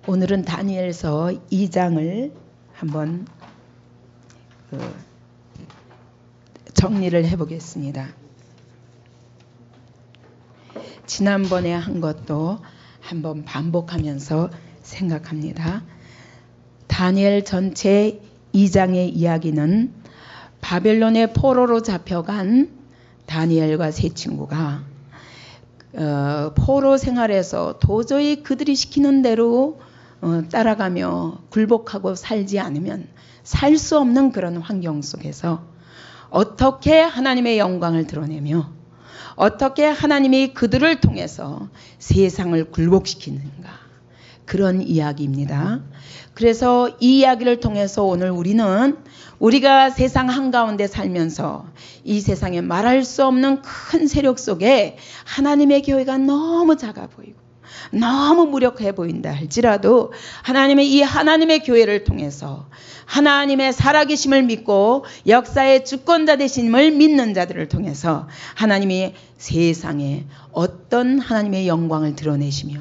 오늘은 다니엘서 2장을 한번 정리를 해보겠습니다. 지난번에 한 것도 한번 반복하면서 생각합니다. 다니엘 전체 2장의 이야기는 바벨론의 포로로 잡혀간 다니엘과 세 친구가 포로 생활에서 도저히 그들이 시키는 대로 따라가며 굴복하고 살지 않으면 살 수 없는 그런 환경 속에서 어떻게 하나님의 영광을 드러내며 어떻게 하나님이 그들을 통해서 세상을 굴복시키는가, 그런 이야기입니다. 그래서 이 이야기를 통해서 오늘 우리가 세상 한가운데 살면서 이 세상에 말할 수 없는 큰 세력 속에 하나님의 교회가 너무 작아 보이고 너무 무력해 보인다 할지라도 이 하나님의 교회를 통해서 하나님의 살아계심을 믿고 역사의 주권자 되심을 믿는 자들을 통해서 하나님이 세상에 어떤 하나님의 영광을 드러내시며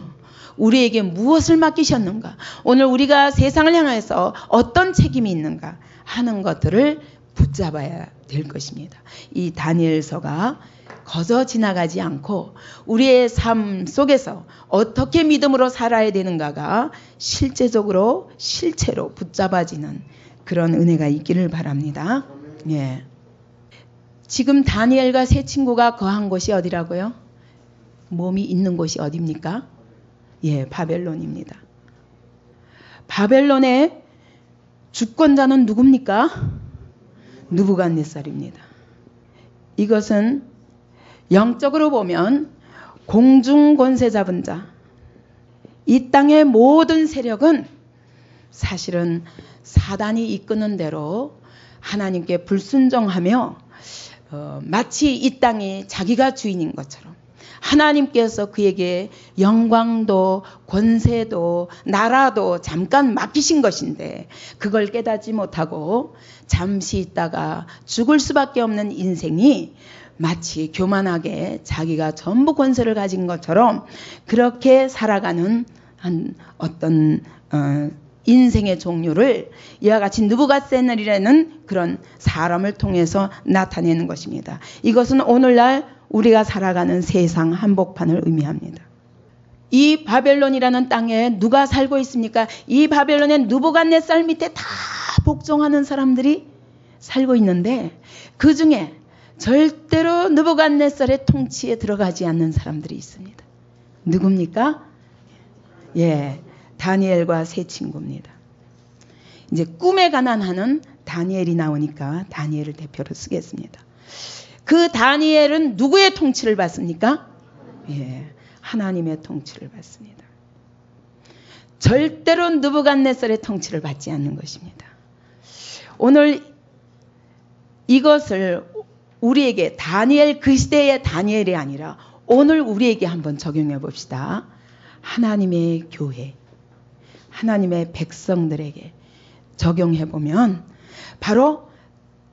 우리에게 무엇을 맡기셨는가, 오늘 우리가 세상을 향해서 어떤 책임이 있는가 하는 것들을 붙잡아야 될 것입니다. 이 다니엘서가 거저 지나가지 않고 우리의 삶 속에서 어떻게 믿음으로 살아야 되는가가 실제로 붙잡아지는 그런 은혜가 있기를 바랍니다. 예. 지금 다니엘과 세 친구가 거한 곳이 어디라고요? 몸이 있는 곳이 어디입니까? 예, 바벨론입니다. 바벨론의 주권자는 누굽니까? 느부갓네살입니다. 이것은 영적으로 보면 공중 권세 잡은 자, 이 땅의 모든 세력은 사실은 사단이 이끄는 대로 하나님께 불순종하며 마치 이 땅이 자기가 주인인 것처럼 하나님께서 그에게 영광도 권세도 나라도 잠깐 맡기신 것인데 그걸 깨닫지 못하고 잠시 있다가 죽을 수밖에 없는 인생이 마치 교만하게 자기가 전부 권세를 가진 것처럼 그렇게 살아가는 어떤 인생의 종류를 이와 같이 느부갓네살이라는 그런 사람을 통해서 나타내는 것입니다. 이것은 오늘날 우리가 살아가는 세상 한복판을 의미합니다. 이 바벨론이라는 땅에 누가 살고 있습니까? 이 바벨론의 느부갓네살 밑에 다 복종하는 사람들이 살고 있는데 그 중에 절대로 느부갓네살의 통치에 들어가지 않는 사람들이 있습니다. 누굽니까? 예, 다니엘과 세 친구입니다. 이제 꿈에 관한하는 다니엘이 나오니까 다니엘을 대표로 쓰겠습니다. 그 다니엘은 누구의 통치를 받습니까? 예, 하나님의 통치를 받습니다. 절대로 느부갓네살의 통치를 받지 않는 것입니다. 오늘 이것을 우리에게 다니엘, 그 시대의 다니엘이 아니라 오늘 우리에게 한번 적용해 봅시다. 하나님의 교회, 하나님의 백성들에게 적용해 보면 바로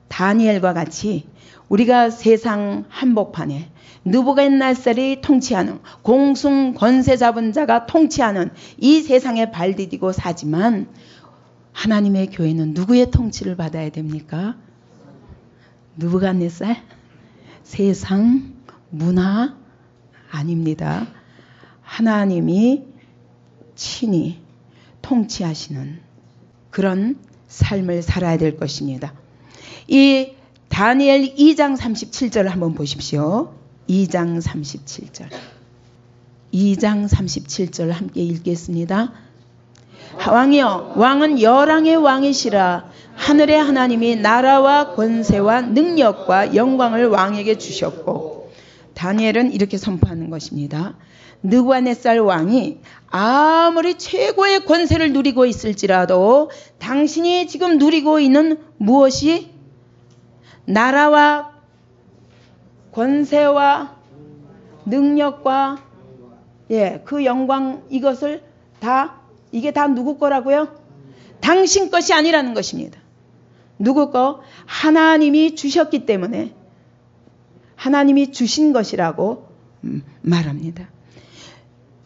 다니엘과 같이 우리가 세상 한복판에 느부갓네살이 통치하는 공중 권세 잡은 자가 통치하는 이 세상에 발디디고 사지만 하나님의 교회는 누구의 통치를 받아야 됩니까? 느부갓네살? 세상, 문화 아닙니다. 하나님이 친히 통치하시는 그런 삶을 살아야 될 것입니다. 이 다니엘 2장 37절을 한번 보십시오. 2장 37절. 2장 37절 함께 읽겠습니다. 왕이여, 왕은 열왕의 왕이시라. 하늘의 하나님이 나라와 권세와 능력과 영광을 왕에게 주셨고, 다니엘은 이렇게 선포하는 것입니다. 느부갓네살 왕이 아무리 최고의 권세를 누리고 있을지라도 당신이 지금 누리고 있는 무엇이 나라와 권세와 능력과 그 영광, 이것을 이게 다 누구 거라고요? 당신 것이 아니라는 것입니다. 누구 거? 하나님이 주셨기 때문에 하나님이 주신 것이라고 말합니다.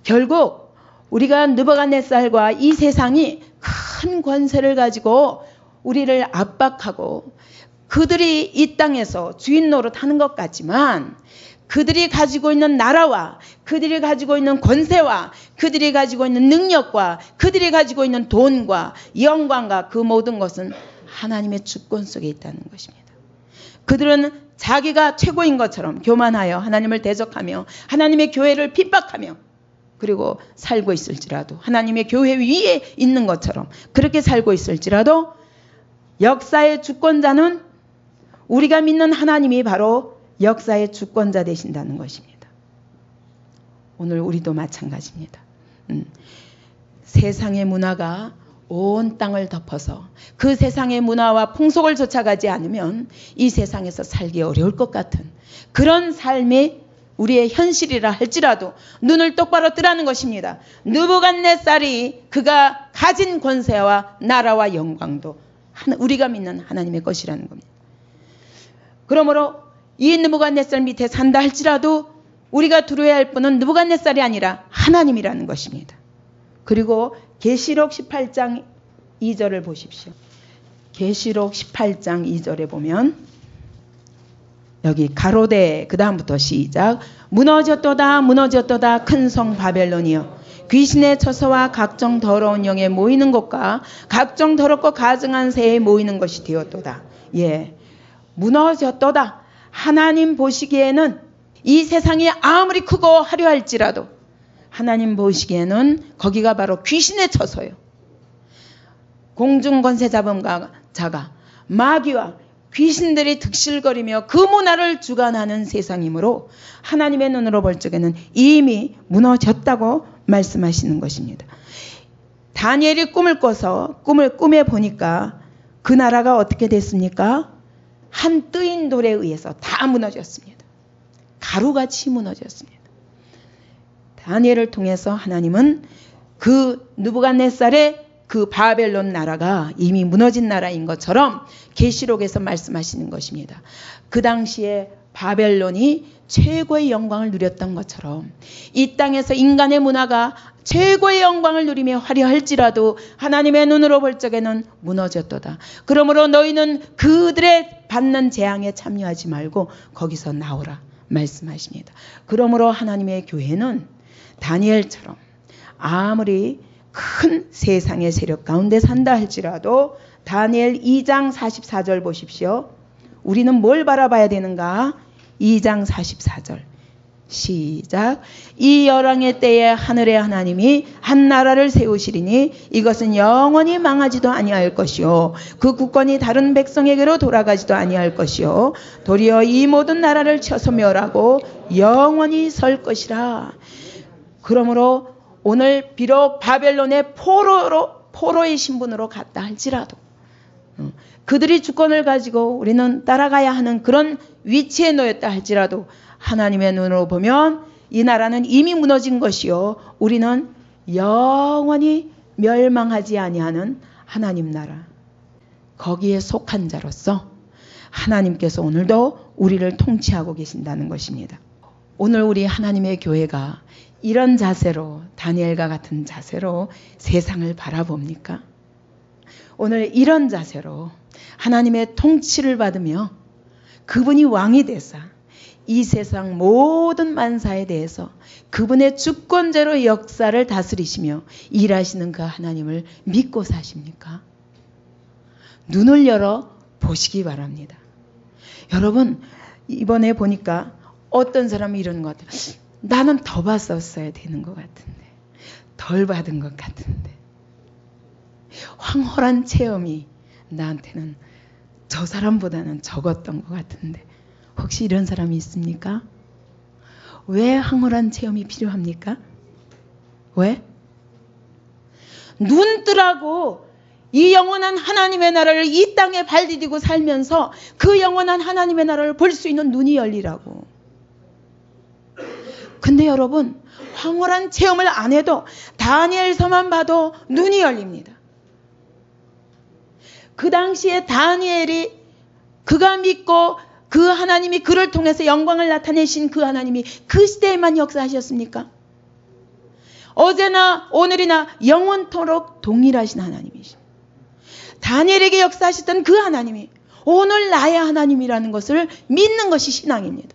결국 우리가 느부갓네살과 이 세상이 큰 권세를 가지고 우리를 압박하고 그들이 이 땅에서 주인 노릇하는 것 같지만 그들이 가지고 있는 나라와 그들이 가지고 있는 권세와 그들이 가지고 있는 능력과 그들이 가지고 있는 돈과 영광과 그 모든 것은 하나님의 주권 속에 있다는 것입니다. 그들은 자기가 최고인 것처럼 교만하여 하나님을 대적하며 하나님의 교회를 핍박하며 그리고 살고 있을지라도 하나님의 교회 위에 있는 것처럼 그렇게 살고 있을지라도 역사의 주권자는 우리가 믿는 하나님이 바로 역사의 주권자 되신다는 것입니다. 오늘 우리도 마찬가지입니다. 세상의 문화가 온 땅을 덮어서 그 세상의 문화와 풍속을 쫓아가지 않으면 이 세상에서 살기 어려울 것 같은 그런 삶이 우리의 현실이라 할지라도 눈을 똑바로 뜨라는 것입니다. 느부갓네살이 그가 가진 권세와 나라와 영광도 우리가 믿는 하나님의 것이라는 겁니다. 그러므로 이 느부갓네살 밑에 산다 할지라도 우리가 두려워야 할 분은 느부갓네살이 아니라 하나님이라는 것입니다. 그리고 계시록 18장 2절을 보십시오. 계시록 18장 2절에 보면 여기 가로대 그 다음부터 시작. 무너졌도다 무너졌도다 큰 성 바벨론이여 귀신의 처소와 각종 더러운 영에 모이는 곳과 각종 더럽고 가증한 새에 모이는 것이 되었도다. 예, 무너졌도다. 하나님 보시기에는 이 세상이 아무리 크고 화려할지라도 하나님 보시기에는 거기가 바로 귀신의 처소예요. 공중 권세 잡은 자가 마귀와 귀신들이 득실거리며 그 문화를 주관하는 세상이므로 하나님의 눈으로 볼 적에는 이미 무너졌다고 말씀하시는 것입니다. 다니엘이 꿈을 꿔서 꿈을 꿈에 보니까 그 나라가 어떻게 됐습니까? 한 뜨인 돌에 의해서 다 무너졌습니다. 가루같이 무너졌습니다. 다니엘을 통해서 하나님은 그 느부갓네살의 그 바벨론 나라가 이미 무너진 나라인 것처럼 계시록에서 말씀하시는 것입니다. 그 당시에 바벨론이 최고의 영광을 누렸던 것처럼 이 땅에서 인간의 문화가 최고의 영광을 누리며 화려할지라도 하나님의 눈으로 볼 적에는 무너졌도다. 그러므로 너희는 그들의 받는 재앙에 참여하지 말고 거기서 나오라 말씀하십니다. 그러므로 하나님의 교회는 다니엘처럼 아무리 큰 세상의 세력 가운데 산다 할지라도 다니엘 2장 44절 보십시오. 우리는 뭘 바라봐야 되는가? 2장 44절 시작. 이 열왕의 때에 하늘의 하나님이 한 나라를 세우시리니 이것은 영원히 망하지도 아니할 것이요 그 국권이 다른 백성에게로 돌아가지도 아니할 것이요 도리어 이 모든 나라를 쳐서 멸하고 영원히 설 것이라. 그러므로 오늘 비록 바벨론의 포로의 신분으로 갔다 할지라도 그들이 주권을 가지고 우리는 따라가야 하는 그런 위치에 놓였다 할지라도 하나님의 눈으로 보면 이 나라는 이미 무너진 것이요 우리는 영원히 멸망하지 아니하는 하나님 나라 거기에 속한 자로서 하나님께서 오늘도 우리를 통치하고 계신다는 것입니다. 오늘 우리 하나님의 교회가 이런 자세로 다니엘과 같은 자세로 세상을 바라봅니까? 오늘 이런 자세로 하나님의 통치를 받으며 그분이 왕이 되사 이 세상 모든 만사에 대해서 그분의 주권제로 역사를 다스리시며 일하시는 그 하나님을 믿고 사십니까? 눈을 열어 보시기 바랍니다. 여러분 이번에 보니까 어떤 사람이 이러는 것 같아요. 나는 더 봤었어야 되는 것 같은데 덜 받은 것 같은데 황홀한 체험이 나한테는 저 사람보다는 적었던 것 같은데 혹시 이런 사람이 있습니까? 왜 황홀한 체험이 필요합니까? 왜? 눈 뜨라고 이 영원한 하나님의 나라를 이 땅에 발 디디고 살면서 그 영원한 하나님의 나라를 볼 수 있는 눈이 열리라고. 근데 여러분 황홀한 체험을 안 해도 다니엘서만 봐도 눈이 열립니다. 그 당시에 다니엘이 그가 믿고 그 하나님이 그를 통해서 영광을 나타내신 그 하나님이 그 시대에만 역사하셨습니까? 어제나 오늘이나 영원토록 동일하신 하나님이십니다. 다니엘에게 역사하셨던 그 하나님이 오늘 나의 하나님이라는 것을 믿는 것이 신앙입니다.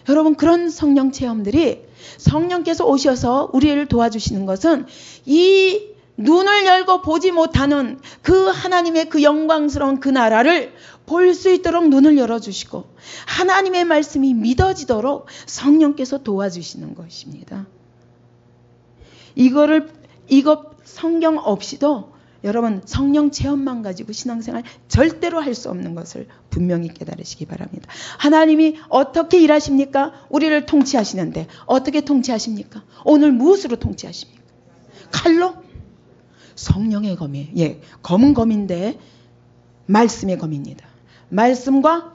여러분, 그런 성령 체험들이 성령께서 오셔서 우리를 도와주시는 것은 이 눈을 열고 보지 못하는 그 하나님의 그 영광스러운 그 나라를 볼 수 있도록 눈을 열어주시고 하나님의 말씀이 믿어지도록 성령께서 도와주시는 것입니다. 이거 성경 없이도 여러분 성령 체험만 가지고 신앙생활 절대로 할 수 없는 것을 분명히 깨달으시기 바랍니다. 하나님이 어떻게 일하십니까? 우리를 통치하시는데 어떻게 통치하십니까? 오늘 무엇으로 통치하십니까? 칼로? 성령의 검이에요. 예, 검은 검인데 말씀의 검입니다. 말씀과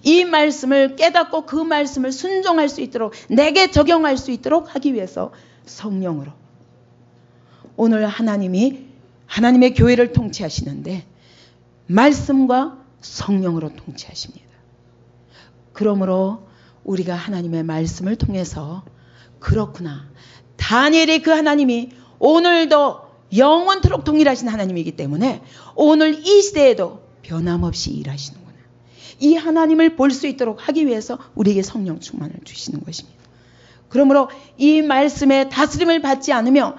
이 말씀을 깨닫고 그 말씀을 순종할 수 있도록 내게 적용할 수 있도록 하기 위해서 성령으로 오늘 하나님의 교회를 통치하시는데 말씀과 성령으로 통치하십니다. 그러므로 우리가 하나님의 말씀을 통해서 그렇구나. 다니엘의 그 하나님이 오늘도 영원토록 동일하신 하나님이기 때문에 오늘 이 시대에도 변함없이 일하시는구나. 이 하나님을 볼 수 있도록 하기 위해서 우리에게 성령 충만을 주시는 것입니다. 그러므로 이 말씀의 다스림을 받지 않으며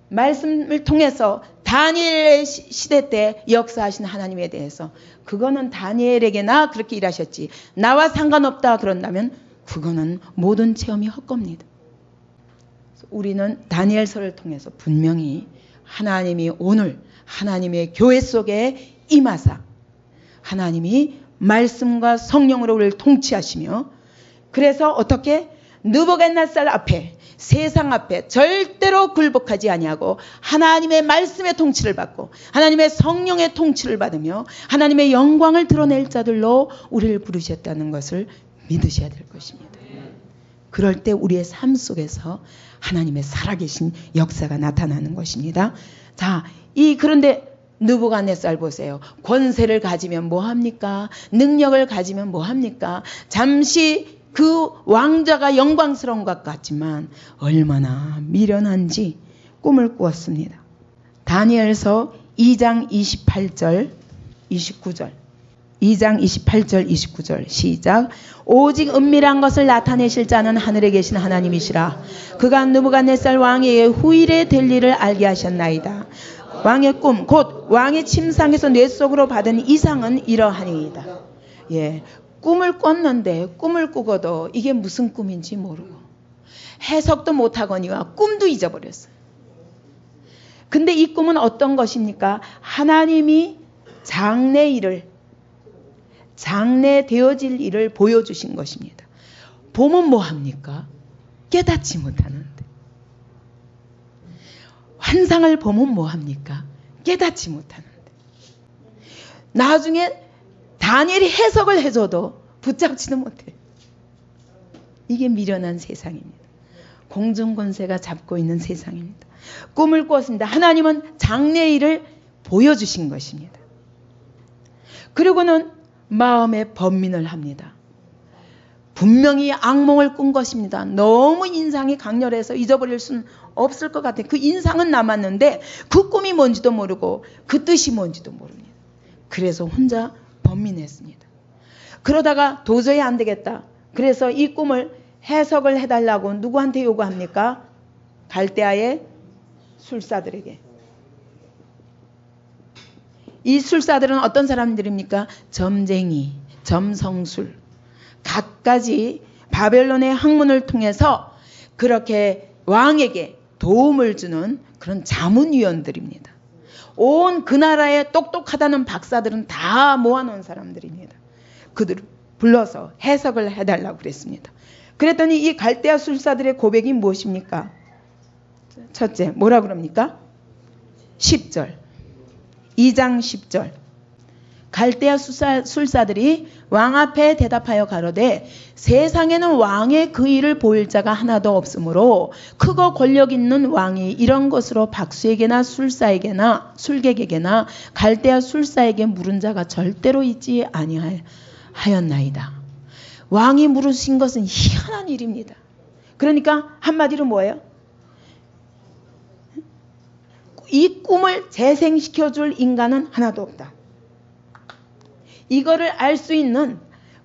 말씀을 통해서 다니엘의 시대 때 역사하신 하나님에 대해서 그거는 다니엘에게나 그렇게 일하셨지 나와 상관없다 그런다면 그거는 모든 체험이 헛겁니다. 우리는 다니엘서를 통해서 분명히 하나님이 오늘 하나님의 교회 속에 임하사 하나님이 말씀과 성령으로 우리를 통치하시며 그래서 어떻게 느부갓네살 앞에 세상 앞에 절대로 굴복하지 아니하고 하나님의 말씀의 통치를 받고 하나님의 성령의 통치를 받으며 하나님의 영광을 드러낼 자들로 우리를 부르셨다는 것을 믿으셔야 될 것입니다. 그럴 때 우리의 삶 속에서 하나님의 살아계신 역사가 나타나는 것입니다. 자, 그런데 느부갓네살 보세요. 권세를 가지면 뭐합니까? 능력을 가지면 뭐합니까? 잠시 그 왕자가 영광스러운 것 같지만 얼마나 미련한지 꿈을 꾸었습니다. 다니엘서 2장 28절 29절 2장 28절 29절 시작. 오직 은밀한 것을 나타내실 자는 하늘에 계신 하나님이시라. 그가 느부갓네살 왕에게 후일에 될 일을 알게 하셨나이다. 왕의 꿈 곧 왕의 침상에서 뇌 속으로 받은 이상은 이러하니이다. 꿈을 꿨는데 꿈을 꾸고도 이게 무슨 꿈인지 모르고 해석도 못하거니와 꿈도 잊어버렸어요. 근데 이 꿈은 어떤 것입니까? 하나님이 장래되어질 일을 보여주신 것입니다. 보면 뭐합니까? 깨닫지 못하는데. 환상을 보면 뭐합니까? 깨닫지 못하는데. 나중에 다니엘이 해석을 해줘도 붙잡지도 못해요. 이게 미련한 세상입니다. 공중권세가 잡고 있는 세상입니다. 꿈을 꾸었습니다. 하나님은 장래일을 보여주신 것입니다. 그리고는 마음에 번민을 합니다. 분명히 악몽을 꾼 것입니다. 너무 인상이 강렬해서 잊어버릴 수는 없을 것 같아요. 그 인상은 남았는데 그 꿈이 뭔지도 모르고 그 뜻이 뭔지도 모릅니다. 그래서 혼자 번민했습니다. 그러다가 도저히 안 되겠다. 그래서 이 꿈을 해석을 해달라고 누구한테 요구합니까? 갈대아의 술사들에게. 이 술사들은 어떤 사람들입니까? 점쟁이, 점성술, 갖가지 바벨론의 학문을 통해서 그렇게 왕에게 도움을 주는 그런 자문위원들입니다. 온 그 나라에 똑똑하다는 박사들은 다 모아놓은 사람들입니다. 그들을 불러서 해석을 해달라고 그랬습니다. 그랬더니 이 갈대아 술사들의 고백이 무엇입니까? 첫째, 뭐라 그럽니까? 10절. 2장 10절. 갈대아 술사들이 왕 앞에 대답하여 가로되 세상에는 왕의 그 일을 보일 자가 하나도 없으므로 크고 권력 있는 왕이 이런 것으로 박수에게나 술사에게나 술객에게나 갈대아 술사에게 물은 자가 절대로 있지 아니하였나이다. 왕이 물으신 것은 희한한 일입니다. 그러니까 한마디로 뭐예요? 이 꿈을 재생시켜줄 인간은 하나도 없다. 이거를 알 수 있는,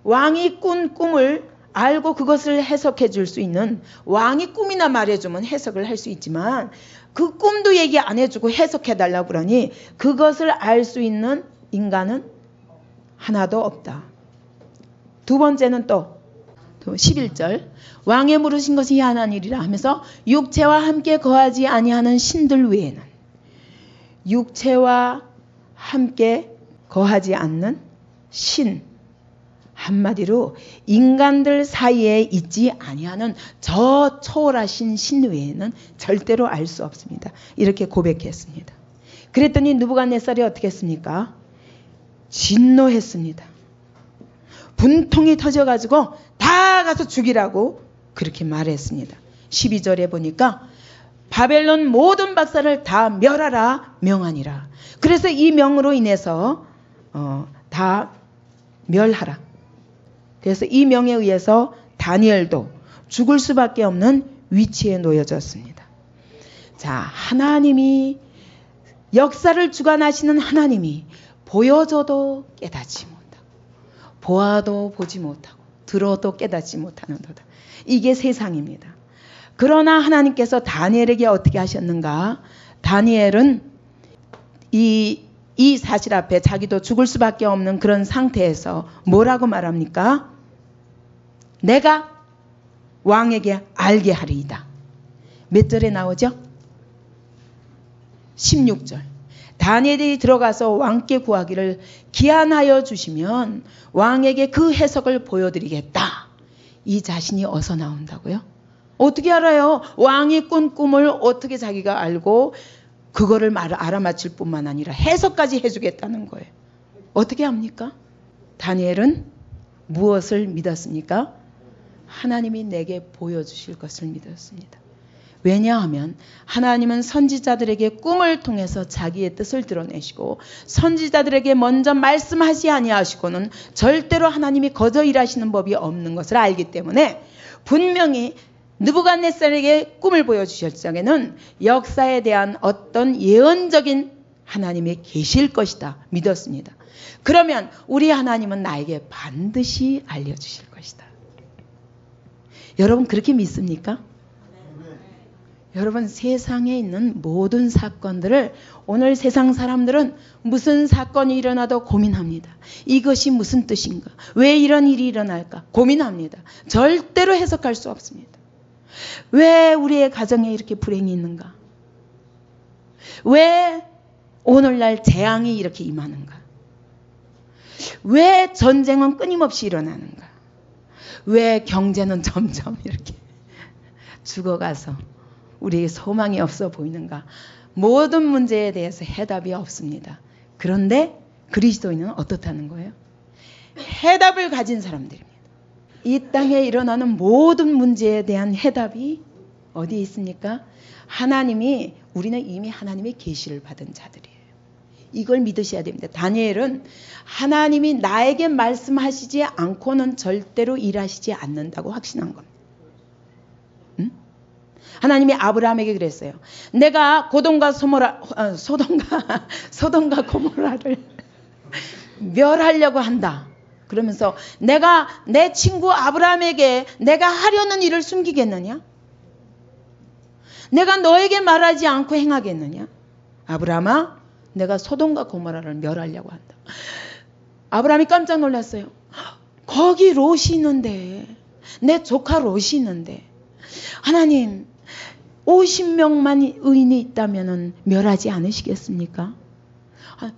왕이 꾼 꿈을 알고 그것을 해석해 줄 수 있는, 왕이 꿈이나 말해주면 해석을 할 수 있지만 그 꿈도 얘기 안 해주고 해석해 달라고 그러니 그것을 알 수 있는 인간은 하나도 없다. 두 번째는 또 11절, 왕의 물으신 것이 하나니리라 하면서 육체와 함께 거하지 아니하는 신들 외에는, 육체와 함께 거하지 않는 신, 한마디로 인간들 사이에 있지 아니하는 저 초월하신 신 외에는 절대로 알 수 없습니다. 이렇게 고백했습니다. 그랬더니 느부갓네살이 어떻게 했습니까? 진노했습니다. 분통이 터져가지고 다 가서 죽이라고 그렇게 말했습니다. 12절에 보니까 바벨론 모든 박사를 다 멸하라 명하니라. 그래서 이 명으로 인해서 다 멸하라. 그래서 이 명에 의해서 다니엘도 죽을 수밖에 없는 위치에 놓여졌습니다. 자, 하나님이, 역사를 주관하시는 하나님이 보여줘도 깨닫지 못하고, 보아도 보지 못하고, 들어도 깨닫지 못하는도다. 이게 세상입니다. 그러나 하나님께서 다니엘에게 어떻게 하셨는가? 다니엘은 이 사실 앞에 자기도 죽을 수밖에 없는 그런 상태에서 뭐라고 말합니까? 내가 왕에게 알게 하리이다. 몇 절에 나오죠? 16절. 다니엘이 들어가서 왕께 구하기를 기한하여 주시면 왕에게 그 해석을 보여드리겠다. 이 자신이 어서 나온다고요? 어떻게 알아요? 왕이 꾼 꿈을 어떻게 자기가 알고 그거를 알아맞힐 뿐만 아니라 해석까지 해주겠다는 거예요. 어떻게 합니까? 다니엘은 무엇을 믿었습니까? 하나님이 내게 보여주실 것을 믿었습니다. 왜냐하면 하나님은 선지자들에게 꿈을 통해서 자기의 뜻을 드러내시고 선지자들에게 먼저 말씀하지 아니하시고는 절대로 하나님이 거저 일하시는 법이 없는 것을 알기 때문에 분명히 느부갓네살에게 꿈을 보여주실 적에는 역사에 대한 어떤 예언적인 하나님이 계실 것이다 믿었습니다. 그러면 우리 하나님은 나에게 반드시 알려주실 것이다. 여러분 그렇게 믿습니까? 여러분 세상에 있는 모든 사건들을 오늘 세상 사람들은 무슨 사건이 일어나도 고민합니다. 이것이 무슨 뜻인가? 왜 이런 일이 일어날까? 고민합니다. 절대로 해석할 수 없습니다. 왜 우리의 가정에 이렇게 불행이 있는가? 왜 오늘날 재앙이 이렇게 임하는가? 왜 전쟁은 끊임없이 일어나는가? 왜 경제는 점점 이렇게 죽어가서 우리에게 소망이 없어 보이는가? 모든 문제에 대해서 해답이 없습니다. 그런데 그리스도인은 어떻다는 거예요? 해답을 가진 사람들입니다. 이 땅에 일어나는 모든 문제에 대한 해답이 어디에 있습니까? 하나님이, 우리는 이미 하나님의 계시를 받은 자들이에요. 이걸 믿으셔야 됩니다. 다니엘은 하나님이 나에게 말씀하시지 않고는 절대로 일하시지 않는다고 확신한 겁니다. 하나님이 아브라함에게 그랬어요. 내가 소돔과 고모라를 멸하려고 한다. 그러면서 내가 내 친구 아브라함에게 내가 하려는 일을 숨기겠느냐? 내가 너에게 말하지 않고 행하겠느냐? 아브라함아, 내가 소돔과 고모라를 멸하려고 한다. 아브라함이 깜짝 놀랐어요. 거기 롯이 있는데, 내 조카 롯이 있는데, 하나님 50명만 의인이 있다면 멸하지 않으시겠습니까?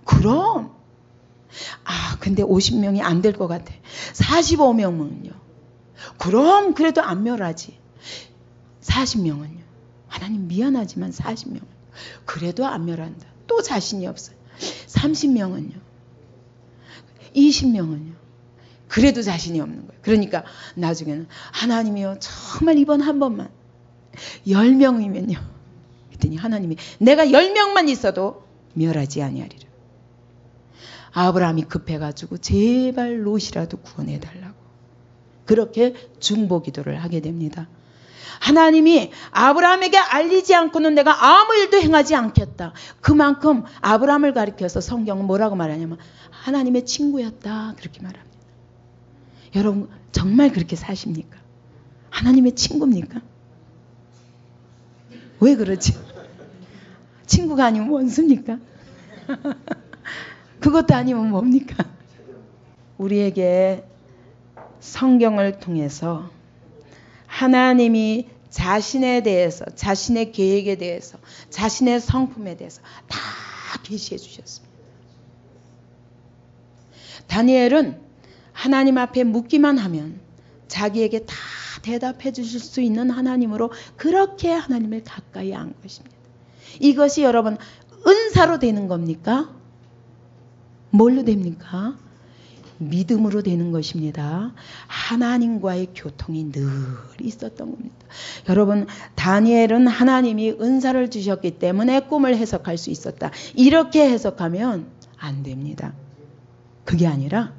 그럼. 근데 50명이 안 될 것 같아. 45명은요. 그럼 그래도 안 멸하지. 40명은요. 하나님 미안하지만 40명. 그래도 안 멸한다. 또 자신이 없어요. 30명은요. 20명은요. 그래도 자신이 없는 거예요. 그러니까 나중에는 하나님이요. 정말 이번 한 번만 10명이면요. 그랬더니 하나님이 내가 10명만 있어도 멸하지 아니하리라. 아브라함이 급해가지고 제발 롯이라도 구원해달라고 그렇게 중보기도를 하게 됩니다. 하나님이 아브라함에게 알리지 않고는 내가 아무 일도 행하지 않겠다. 그만큼 아브라함을 가리켜서 성경은 뭐라고 말하냐면 하나님의 친구였다. 그렇게 말합니다. 여러분 정말 그렇게 사십니까? 하나님의 친구입니까? 왜 그러지? 친구가 아니면 원수입니까? 그것도 아니면 뭡니까? 우리에게 성경을 통해서 하나님이 자신에 대해서, 자신의 계획에 대해서, 자신의 성품에 대해서 다 계시해 주셨습니다. 다니엘은 하나님 앞에 묻기만 하면 자기에게 다 대답해 주실 수 있는 하나님으로 그렇게 하나님을 가까이 한 것입니다. 이것이 여러분 은사로 되는 겁니까? 뭘로 됩니까? 믿음으로 되는 것입니다. 하나님과의 교통이 늘 있었던 겁니다. 여러분 다니엘은 하나님이 은사를 주셨기 때문에 꿈을 해석할 수 있었다. 이렇게 해석하면 안 됩니다. 그게 아니라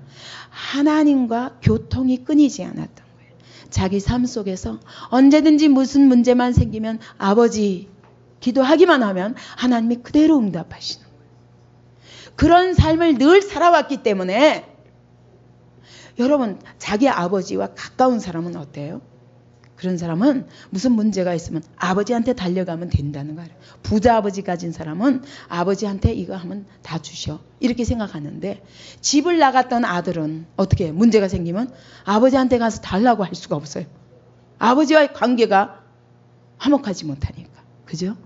하나님과 교통이 끊이지 않았던 거예요. 자기 삶 속에서 언제든지 무슨 문제만 생기면 아버지 기도하기만 하면 하나님이 그대로 응답하시는 거예요. 그런 삶을 늘 살아왔기 때문에 여러분 자기 아버지와 가까운 사람은 어때요? 그런 사람은 무슨 문제가 있으면 아버지한테 달려가면 된다는 거예요. 부자 아버지 가진 사람은 아버지한테 이거 하면 다 주셔. 이렇게 생각하는데 집을 나갔던 아들은 어떻게 해요? 문제가 생기면 아버지한테 가서 달라고 할 수가 없어요. 아버지와의 관계가 화목하지 못하니까. 그죠?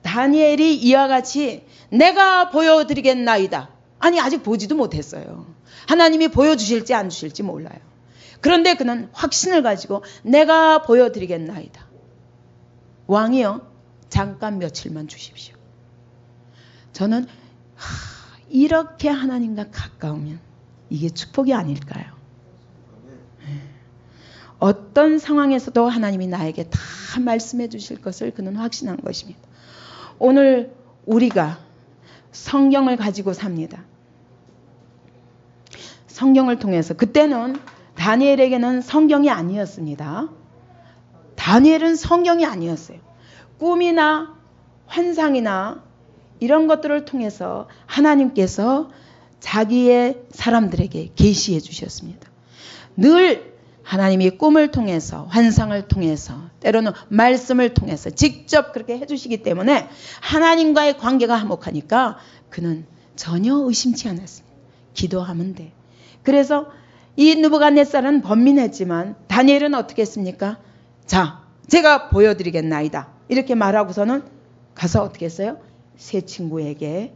다니엘이 이와 같이 내가 보여드리겠나이다. 아니 아직 보지도 못했어요. 하나님이 보여주실지 안 주실지 몰라요. 그런데 그는 확신을 가지고 내가 보여드리겠나이다. 왕이요 잠깐 며칠만 주십시오. 저는 이렇게 하나님과 가까우면 이게 축복이 아닐까요? 어떤 상황에서도 하나님이 나에게 다 말씀해 주실 것을 그는 확신한 것입니다. 오늘 우리가 성경을 가지고 삽니다. 성경을 통해서 그때는 다니엘에게는 성경이 아니었습니다. 다니엘은 성경이 아니었어요. 꿈이나 환상이나 이런 것들을 통해서 하나님께서 자기의 사람들에게 계시해 주셨습니다. 늘 하나님이 꿈을 통해서 환상을 통해서 때로는 말씀을 통해서 직접 그렇게 해주시기 때문에 하나님과의 관계가 화목하니까 그는 전혀 의심치 않았습니다. 기도하면 돼. 그래서 이 느부갓네살은 번민했지만 다니엘은 어떻게 했습니까? 자, 제가 보여드리겠나이다. 이렇게 말하고서는 가서 어떻게 했어요? 세 친구에게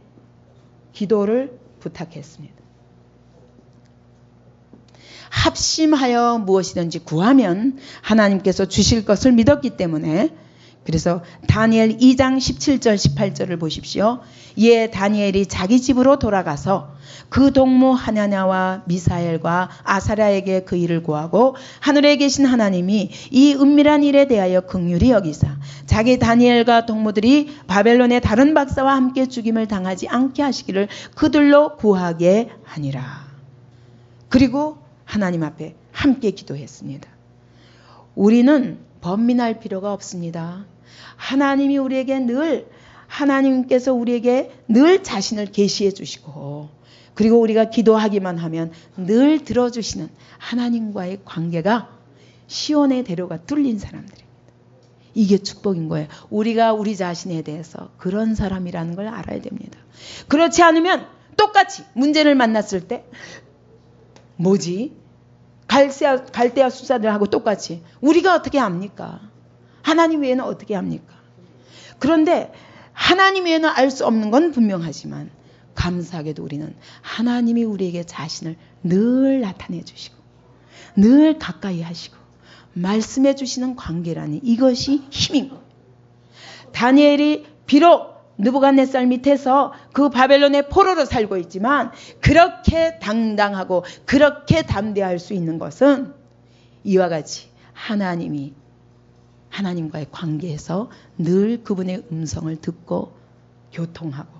기도를 부탁했습니다. 합심하여 무엇이든지 구하면 하나님께서 주실 것을 믿었기 때문에 그래서 다니엘 2장 17절 18절을 보십시오. 이에 다니엘이 자기 집으로 돌아가서 그 동무 하나냐와 미사엘과 아사랴에게 그 일을 고하고 하늘에 계신 하나님이 이 은밀한 일에 대하여 긍휼히 여기사 자기 다니엘과 동무들이 바벨론의 다른 박사와 함께 죽임을 당하지 않게 하시기를 그들로 구하게 하니라. 그리고 하나님 앞에 함께 기도했습니다. 우리는 번민할 필요가 없습니다. 하나님이 우리에게 늘 하나님께서 우리에게 늘 자신을 계시해 주시고 그리고 우리가 기도하기만 하면 늘 들어주시는 하나님과의 관계가 시온의 대로가 뚫린 사람들입니다. 이게 축복인 거예요. 우리가 우리 자신에 대해서 그런 사람이라는 걸 알아야 됩니다. 그렇지 않으면 똑같이 문제를 만났을 때 뭐지? 갈대아 수사들하고 똑같이 우리가 어떻게 합니까? 하나님 외에는 어떻게 합니까? 그런데 하나님 외에는 알 수 없는 건 분명하지만 감사하게도 우리는 하나님이 우리에게 자신을 늘 나타내 주시고 늘 가까이 하시고 말씀해 주시는 관계라니 이것이 힘인 거예요. 다니엘이 비록 느부갓네살 밑에서 그 바벨론의 포로로 살고 있지만 그렇게 당당하고 그렇게 담대할 수 있는 것은 이와 같이 하나님이 하나님과의 관계에서 늘 그분의 음성을 듣고 교통하고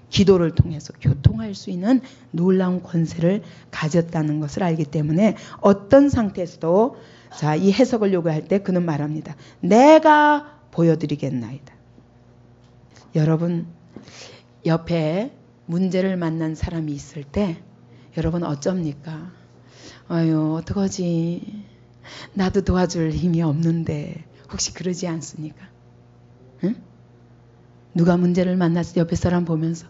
기도를 통해서 교통할 수 있는 놀라운 권세를 가졌다는 것을 알기 때문에 어떤 상태에서도 자, 이 해석을 요구할 때 그는 말합니다. 내가 보여드리겠나이다. 여러분 옆에 문제를 만난 사람이 있을 때 여러분 어쩝니까? 아유 어떡하지? 나도 도와줄 힘이 없는데 혹시 그러지 않습니까? 응? 누가 문제를 만났을 때 옆에 사람 보면서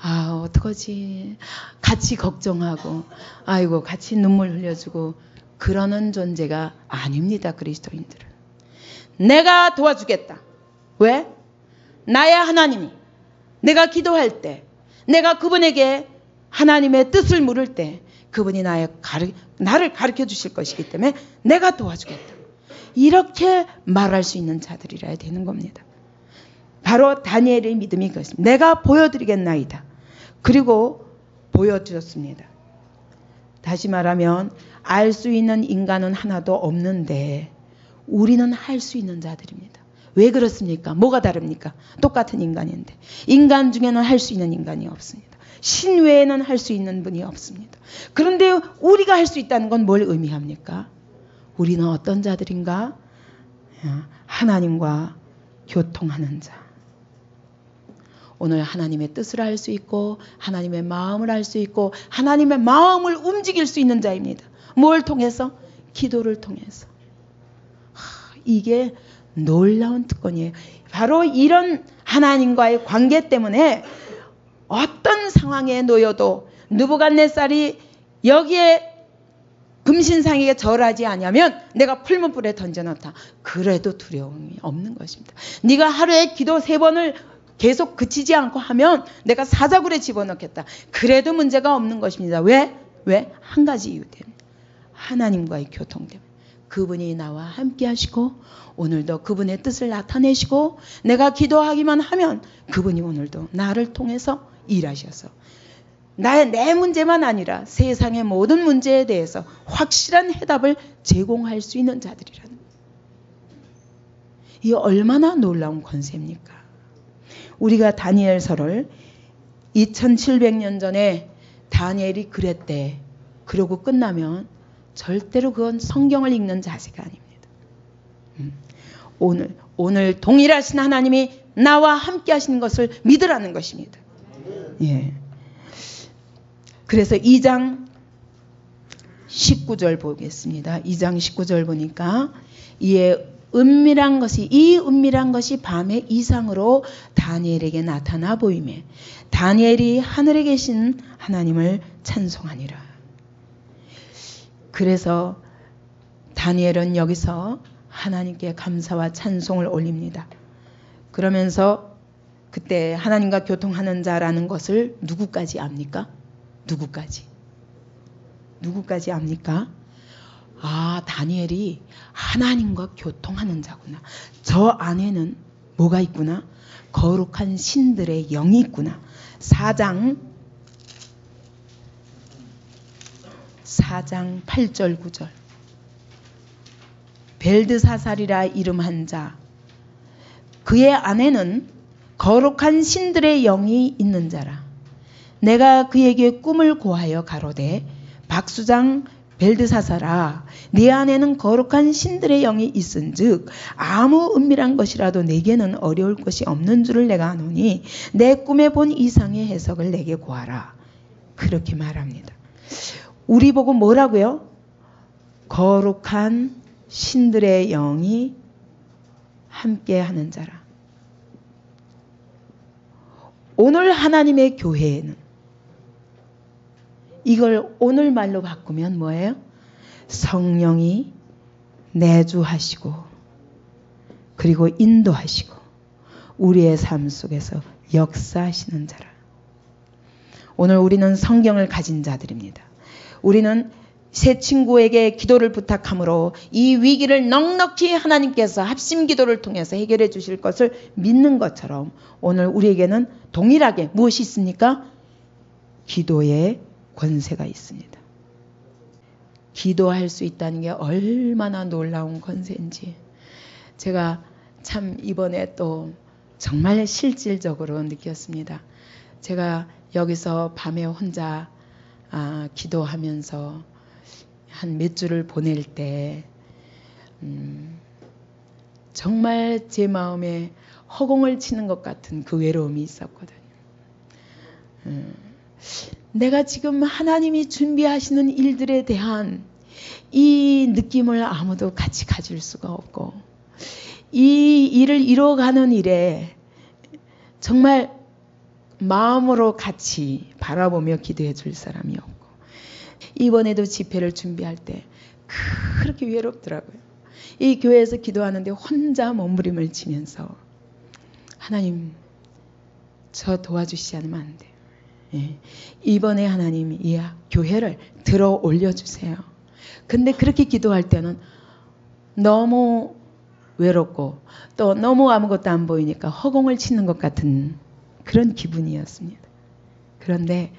아 어떡하지? 같이 걱정하고 아이고 같이 눈물 흘려주고 그러는 존재가 아닙니다. 그리스도인들은. 내가 도와주겠다. 왜? 나의 하나님이 내가 기도할 때 내가 그분에게 하나님의 뜻을 물을 때 그분이 나를 가르쳐 주실 것이기 때문에 내가 도와주겠다. 이렇게 말할 수 있는 자들이라야 되는 겁니다. 바로 다니엘의 믿음이 그것입니다. 내가 보여드리겠나이다. 그리고 보여주었습니다. 다시 말하면 알 수 있는 인간은 하나도 없는데 우리는 할 수 있는 자들입니다. 왜 그렇습니까? 뭐가 다릅니까? 똑같은 인간인데. 인간 중에는 할 수 있는 인간이 없습니다. 신 외에는 할 수 있는 분이 없습니다. 그런데 우리가 할 수 있다는 건 뭘 의미합니까? 우리는 어떤 자들인가? 하나님과 교통하는 자. 오늘 하나님의 뜻을 알 수 있고 하나님의 마음을 알 수 있고 하나님의 마음을 움직일 수 있는 자입니다. 뭘 통해서? 기도를 통해서. 이게 놀라운 특권이에요. 바로 이런 하나님과의 관계 때문에 어떤 상황에 놓여도 느부갓네살이 여기에 금신상에게 절하지 아니하면 내가 풀문불에 던져놓다. 그래도 두려움이 없는 것입니다. 네가 하루에 기도 3번을 계속 그치지 않고 하면 내가 사자굴에 집어넣겠다. 그래도 문제가 없는 것입니다. 왜? 한 가지 이유 때문에. 하나님과의 교통 때문에. 그분이 나와 함께 하시고 오늘도 그분의 뜻을 나타내시고 내가 기도하기만 하면 그분이 오늘도 나를 통해서 일하셔서 내 문제만 아니라 세상의 모든 문제에 대해서 확실한 해답을 제공할 수 있는 자들이라는 거예요. 이 얼마나 놀라운 권세입니까? 우리가 다니엘서를 2700년 전에 다니엘이 그랬대. 그러고 끝나면 절대로 그건 성경을 읽는 자세가 아닙니다. 오늘 동일하신 하나님이 나와 함께 하시는 것을 믿으라는 것입니다. 예. 그래서 2장 19절 보겠습니다. 2장 19절 보니까 이 은밀한 것이 밤의 이상으로 다니엘에게 나타나 보이매 다니엘이 하늘에 계신 하나님을 찬송하니라. 그래서 다니엘은 여기서 하나님께 감사와 찬송을 올립니다. 그러면서 그때 하나님과 교통하는 자라는 것을 누구까지 압니까? 누구까지 압니까? 아, 다니엘이 하나님과 교통하는 자구나. 저 안에는 뭐가 있구나? 거룩한 신들의 영이 있구나. 4장 8절 9절. 벨드사살이라 이름한 자. 그의 안에는 거룩한 신들의 영이 있는 자라. 내가 그에게 꿈을 고하여 가로되 박수장 벨드사살아 네 안에는 거룩한 신들의 영이 있은즉 아무 은밀한 것이라도 내게는 어려울 것이 없는 줄을 내가 아노니 내 꿈에 본 이상의 해석을 내게 구하라. 그렇게 말합니다. 우리 보고 뭐라고요? 거룩한 신들의 영이 함께하는 자라. 오늘 하나님의 교회에는 이걸 오늘 말로 바꾸면 뭐예요? 성령이 내주하시고 그리고 인도하시고 우리의 삶 속에서 역사하시는 자라. 오늘 우리는 성경을 가진 자들입니다. 우리는 새 친구에게 기도를 부탁함으로 이 위기를 넉넉히 하나님께서 합심 기도를 통해서 해결해 주실 것을 믿는 것처럼 오늘 우리에게는 동일하게 무엇이 있습니까? 기도의 권세가 있습니다. 기도할 수 있다는 게 얼마나 놀라운 권세인지 제가 참 이번에 또 정말 실질적으로 느꼈습니다. 제가 여기서 밤에 혼자 기도하면서 한 몇 주를 보낼 때 정말 제 마음에 허공을 치는 것 같은 그 외로움이 있었거든요. 내가 지금 하나님이 준비하시는 일들에 대한 이 느낌을 아무도 같이 가질 수가 없고, 이 일을 이뤄가는 일에 정말 마음으로 같이 바라보며 기도해 줄 사람이 없고, 이번에도 집회를 준비할 때 그렇게 외롭더라고요. 이 교회에서 기도하는데 혼자 몸부림을 치면서 하나님 저 도와주시지 않으면 안 돼요. 예. 이번에 하나님이 이 교회를 들어 올려주세요. 근데 그렇게 기도할 때는 너무 외롭고 또 너무 아무것도 안 보이니까 허공을 치는 것 같은 그런 기분이었습니다. 그런데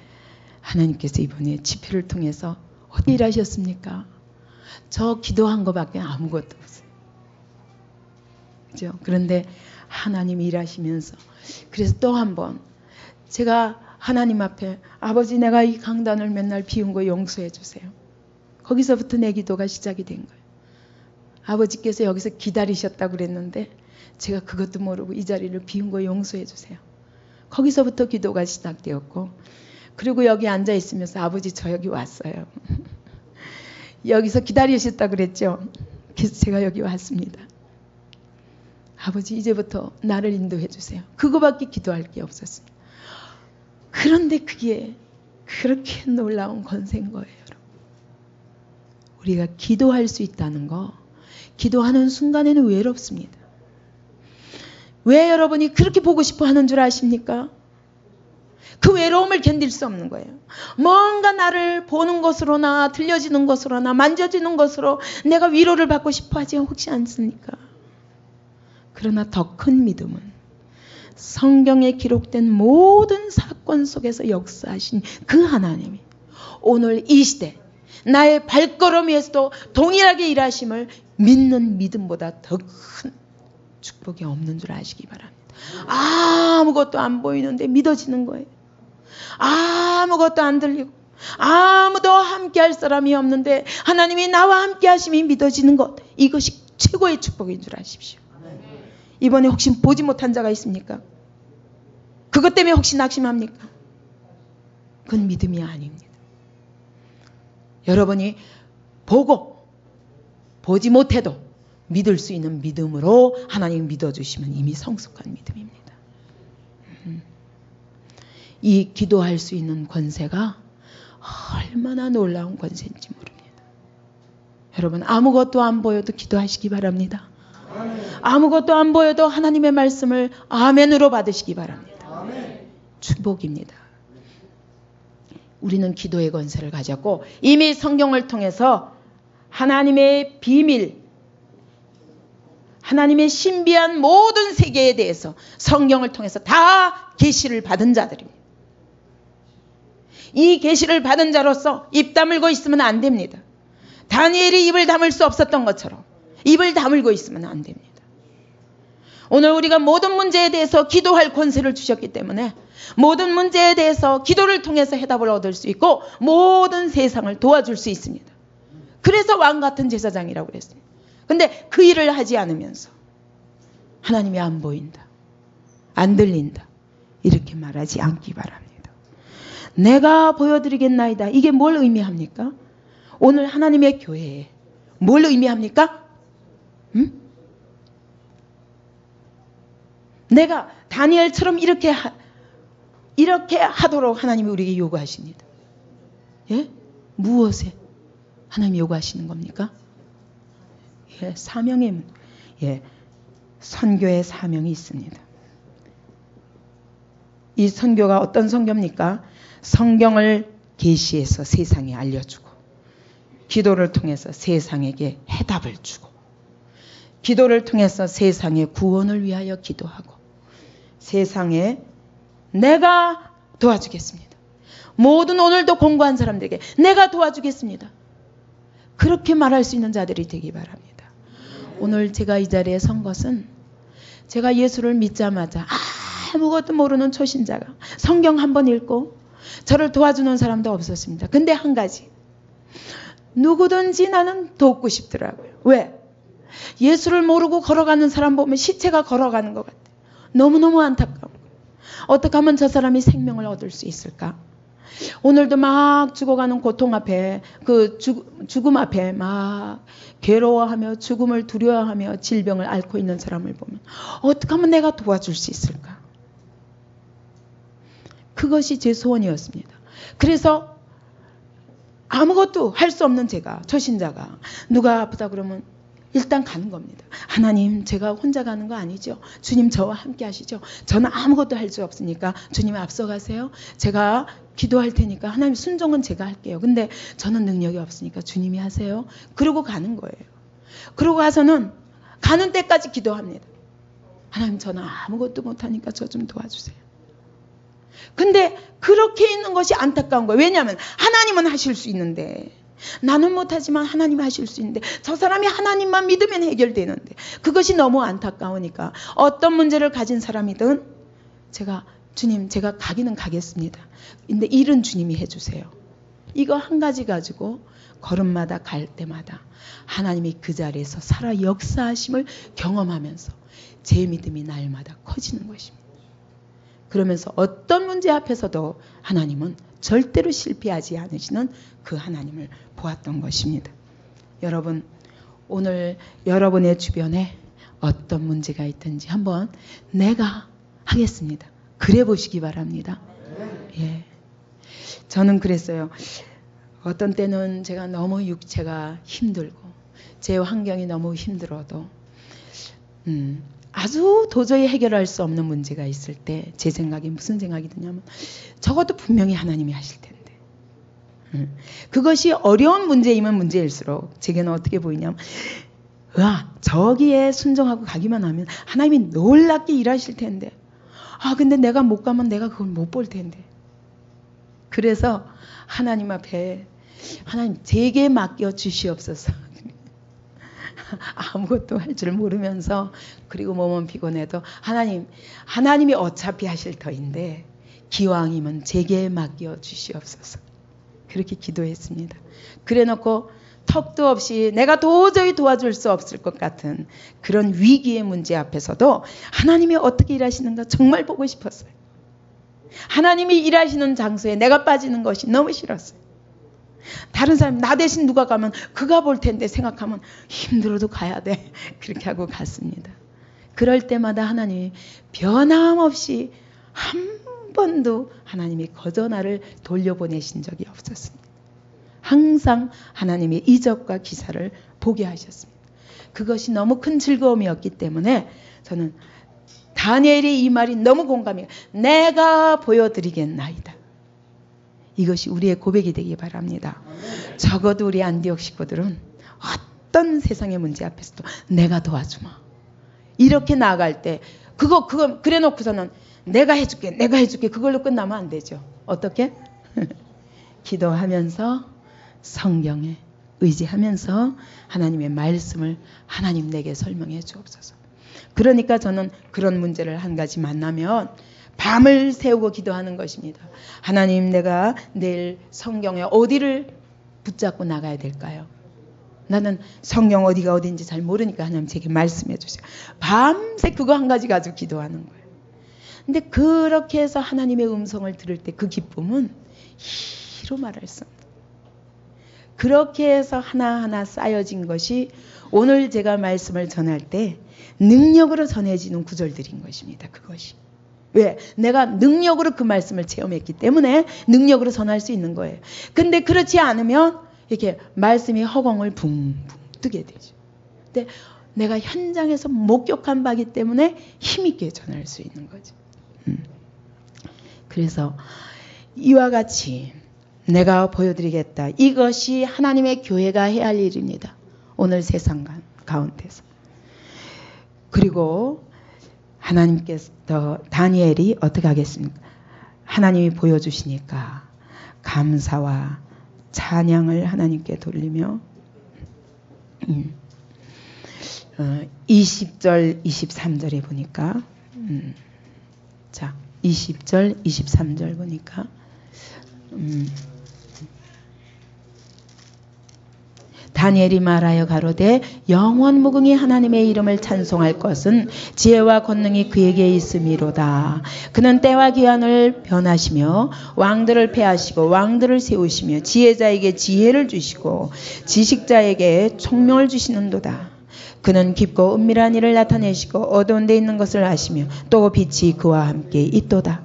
하나님께서 이번에 집회를 통해서 어떻게 일하셨습니까? 저 기도한 것밖에 아무것도 없어요. 그죠? 그런데 하나님이 일하시면서, 그래서 또 한 번 제가 하나님 앞에 아버지 내가 이 강단을 맨날 비운 거 용서해 주세요. 거기서부터 내 기도가 시작이 된 거예요. 아버지께서 여기서 기다리셨다고 그랬는데 제가 그것도 모르고 이 자리를 비운 거 용서해 주세요. 거기서부터 기도가 시작되었고, 그리고 여기 앉아 있으면서 아버지 저 여기 왔어요. 여기서 기다리셨다고 그랬죠. 그래서 제가 여기 왔습니다. 아버지 이제부터 나를 인도해 주세요. 그거밖에 기도할 게 없었습니다. 그런데 그게 그렇게 놀라운 권세인 거예요. 여러분. 우리가 기도할 수 있다는 거, 기도하는 순간에는 외롭습니다. 왜 여러분이 그렇게 보고 싶어 하는 줄 아십니까? 그 외로움을 견딜 수 없는 거예요. 뭔가 나를 보는 것으로나 들려지는 것으로나 만져지는 것으로 내가 위로를 받고 싶어 하지 혹시 않습니까? 그러나 더 큰 믿음은 성경에 기록된 모든 사건 속에서 역사하신 그 하나님이 오늘 이 시대 나의 발걸음 위에서도 동일하게 일하심을 믿는 믿음보다 더 큰 축복이 없는 줄 아시기 바랍니다. 아무것도 안 보이는데 믿어지는 거예요. 아무것도 안 들리고 아무도 함께 할 사람이 없는데 하나님이 나와 함께 하심이 믿어지는 것, 이것이 최고의 축복인 줄 아십시오. 이번에 혹시 보지 못한 자가 있습니까? 그것 때문에 혹시 낙심합니까? 그건 믿음이 아닙니다. 여러분이 보고 보지 못해도 믿을 수 있는 믿음으로 하나님 믿어주시면 이미 성숙한 믿음입니다. 이 기도할 수 있는 권세가 얼마나 놀라운 권세인지 모릅니다. 여러분 아무것도 안 보여도 기도하시기 바랍니다. 아무것도 안 보여도 하나님의 말씀을 아멘으로 받으시기 바랍니다. 축복입니다. 우리는 기도의 권세를 가졌고 이미 성경을 통해서 하나님의 비밀, 하나님의 신비한 모든 세계에 대해서 성경을 통해서 다 계시를 받은 자들입니다. 이 계시를 받은 자로서 입 다물고 있으면 안 됩니다. 다니엘이 입을 다물 수 없었던 것처럼 입을 다물고 있으면 안 됩니다. 오늘 우리가 모든 문제에 대해서 기도할 권세를 주셨기 때문에 모든 문제에 대해서 기도를 통해서 해답을 얻을 수 있고 모든 세상을 도와줄 수 있습니다. 그래서 왕 같은 제사장이라고 그랬습니다. 근데 그 일을 하지 않으면서 하나님이 안 보인다, 안 들린다 이렇게 말하지 않기 바랍니다. 내가 보여드리겠나이다. 이게 뭘 의미합니까? 오늘 하나님의 교회에 뭘 의미합니까? 내가 다니엘처럼 이렇게 하도록 하나님이 우리에게 요구하십니다. 예? 무엇에 하나님이 요구하시는 겁니까? 예, 사명의 선교의 사명이 있습니다. 이 선교가 어떤 선교입니까? 성경을 계시해서 세상에 알려주고 기도를 통해서 세상에게 해답을 주고 기도를 통해서 세상의 구원을 위하여 기도하고 세상에 내가 도와주겠습니다. 모든 오늘도 공부한 사람들에게 내가 도와주겠습니다. 그렇게 말할 수 있는 자들이 되기 바랍니다. 오늘 제가 이 자리에 선 것은 제가 예수를 믿자마자 아무것도 모르는 초신자가 성경 한 번 읽고 저를 도와주는 사람도 없었습니다. 근데 한 가지, 누구든지 나는 돕고 싶더라고요. 왜? 예수를 모르고 걸어가는 사람 보면 시체가 걸어가는 것 같아요. 너무너무 안타까워. 어떻게 하면 저 사람이 생명을 얻을 수 있을까? 오늘도 막 죽어가는 고통 앞에, 죽음 앞에 막 괴로워하며 죽음을 두려워하며 질병을 앓고 있는 사람을 보면 어떻게 하면 내가 도와줄 수 있을까? 그것이 제 소원이었습니다. 그래서 아무것도 할 수 없는 제가, 초신자가 누가 아프다 그러면 일단 가는 겁니다. 하나님, 제가 혼자 가는 거 아니죠? 주님 저와 함께 하시죠? 저는 아무것도 할 수 없으니까 주님 앞서가세요. 제가 기도할 테니까 하나님 순종은 제가 할게요. 근데 저는 능력이 없으니까 주님이 하세요. 그러고 가는 거예요. 그러고 가서는 가는 때까지 기도합니다. 하나님, 저는 아무것도 못하니까 저 좀 도와주세요. 근데 그렇게 있는 것이 안타까운 거예요. 왜냐하면 하나님은 하실 수 있는데, 나는 못하지만 하나님이 하실 수 있는데, 저 사람이 하나님만 믿으면 해결되는데, 그것이 너무 안타까우니까 어떤 문제를 가진 사람이든 주님, 제가 가기는 가겠습니다. 근데 일은 주님이 해주세요. 이거 한 가지 가지고 걸음마다 갈 때마다 하나님이 그 자리에서 살아 역사하심을 경험하면서 제 믿음이 날마다 커지는 것입니다. 그러면서 어떤 문제 앞에서도 하나님은 절대로 실패하지 않으시는 그 하나님을 보았던 것입니다. 여러분, 오늘 여러분의 주변에 어떤 문제가 있든지 한번 내가 하겠습니다. 그래 보시기 바랍니다. 예. 저는 그랬어요. 어떤 때는 제가 너무 육체가 힘들고 제 환경이 너무 힘들어도 아주 도저히 해결할 수 없는 문제가 있을 때 제 생각에 무슨 생각이 드냐면, 적어도 분명히 하나님이 하실 텐데, 그것이 어려운 문제이면 문제일수록 제게는 어떻게 보이냐면, 저기에 순종하고 가기만 하면 하나님이 놀랍게 일하실 텐데, 근데 내가 못 가면 내가 그걸 못 볼 텐데. 그래서 하나님 앞에, 하나님 제게 맡겨 주시옵소서. 아무것도 할 줄 모르면서, 그리고 몸은 피곤해도 하나님이 어차피 하실 터인데 기왕이면 제게 맡겨 주시옵소서. 그렇게 기도했습니다. 그래놓고 턱도 없이 내가 도저히 도와줄 수 없을 것 같은 그런 위기의 문제 앞에서도 하나님이 어떻게 일하시는가 정말 보고 싶었어요. 하나님이 일하시는 장소에 내가 빠지는 것이 너무 싫었어요. 다른 사람, 나 대신 누가 가면 그가 볼 텐데 생각하면 힘들어도 가야 돼. 그렇게 하고 갔습니다. 그럴 때마다 하나님이 변함없이 한 번도 하나님이 거저나를 돌려보내신 적이 없었습니다. 항상 하나님의 이적과 기사를 보게 하셨습니다. 그것이 너무 큰 즐거움이었기 때문에 저는 다니엘의 이 말이 너무 공감이 가요. 내가 보여드리겠나이다. 이것이 우리의 고백이 되기 바랍니다. 적어도 우리 안디옥 식구들은 어떤 세상의 문제 앞에서도 내가 도와주마. 이렇게 나아갈 때 그거 그래 놓고서는 내가 해줄게 그걸로 끝나면 안 되죠. 어떻게? 기도하면서 성경에 의지하면서 하나님의 말씀을 하나님 내게 설명해 주옵소서. 그러니까 저는 그런 문제를 한 가지 만나면 밤을 새우고 기도하는 것입니다. 하나님, 내가 내일 성경에 어디를 붙잡고 나가야 될까요? 나는 성경 어디가 어딘지 잘 모르니까 하나님 제게 말씀해 주세요. 밤새 그거 한 가지 가지고 기도하는 거예요. 근데 그렇게 해서 하나님의 음성을 들을 때 그 기쁨은 이로 말할 수 없다. 그렇게 해서 하나하나 쌓여진 것이 오늘 제가 말씀을 전할 때 능력으로 전해지는 구절들인 것입니다. 그것이. 왜? 내가 능력으로 그 말씀을 체험했기 때문에 능력으로 전할 수 있는 거예요. 근데 그렇지 않으면 이렇게 말씀이 허공을 붕붕 뜨게 되죠. 근데 내가 현장에서 목격한 바기 때문에 힘있게 전할 수 있는 거죠. 그래서 이와 같이 내가 보여드리겠다. 이것이 하나님의 교회가 해야 할 일입니다. 오늘 세상 가운데서. 그리고 하나님께서 다니엘이 어떻게 하겠습니까? 하나님이 보여주시니까 감사와 찬양을 하나님께 돌리며 20절 23절에 보니까 자, 20절, 23절 보니까 다니엘이 말하여 가로되 영원 무궁히 하나님의 이름을 찬송할 것은 지혜와 권능이 그에게 있음이로다. 그는 때와 기한을 변하시며 왕들을 패하시고 왕들을 세우시며 지혜자에게 지혜를 주시고 지식자에게 총명을 주시는도다. 그는 깊고 은밀한 일을 나타내시고 어두운 데 있는 것을 아시며 또 빛이 그와 함께 있도다.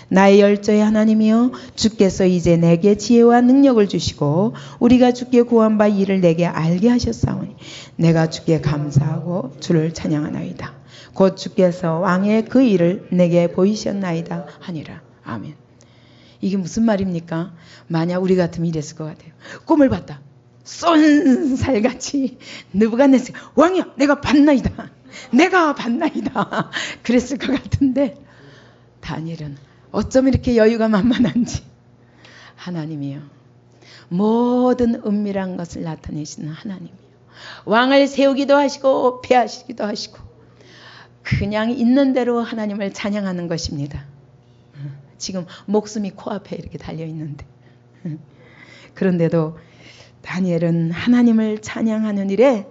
나의 열조의 하나님이여, 주께서 이제 내게 지혜와 능력을 주시고 우리가 주께 구한 바 일을 내게 알게 하셨사오니 내가 주께 감사하고 주를 찬양하나이다. 곧 주께서 왕의 그 일을 내게 보이셨나이다 하니라. 아멘. 이게 무슨 말입니까? 만약 우리 같으면 이랬을 것 같아요. 꿈을 봤다. 쏜살같이 느부갓네살 왕이여, 내가 봤나이다. 내가 봤나이다. 그랬을 것 같은데 다니엘은 어쩜 이렇게 여유가 만만한지. 하나님이요, 모든 은밀한 것을 나타내시는 하나님이요, 왕을 세우기도 하시고 패하시기도 하시고 그냥 있는 대로 하나님을 찬양하는 것입니다. 지금 목숨이 코앞에 이렇게 달려있는데 그런데도 다니엘은 하나님을 찬양하는 일에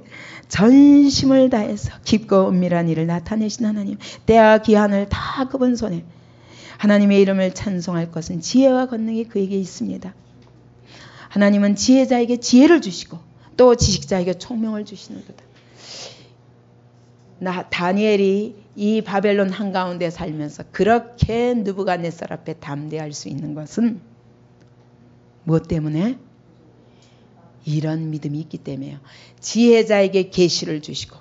전심을 다해서 깊고 은밀한 일을 나타내신 하나님, 때와 기한을 다 그분 손에, 하나님의 이름을 찬송할 것은 지혜와 권능이 그에게 있습니다. 하나님은 지혜자에게 지혜를 주시고 또 지식자에게 총명을 주시는도다. 다니엘이 이 바벨론 한가운데 살면서 그렇게 느부갓네살 앞에 담대할 수 있는 것은 무엇 때문에? 이런 믿음이 있기 때문에요. 지혜자에게 계시를 주시고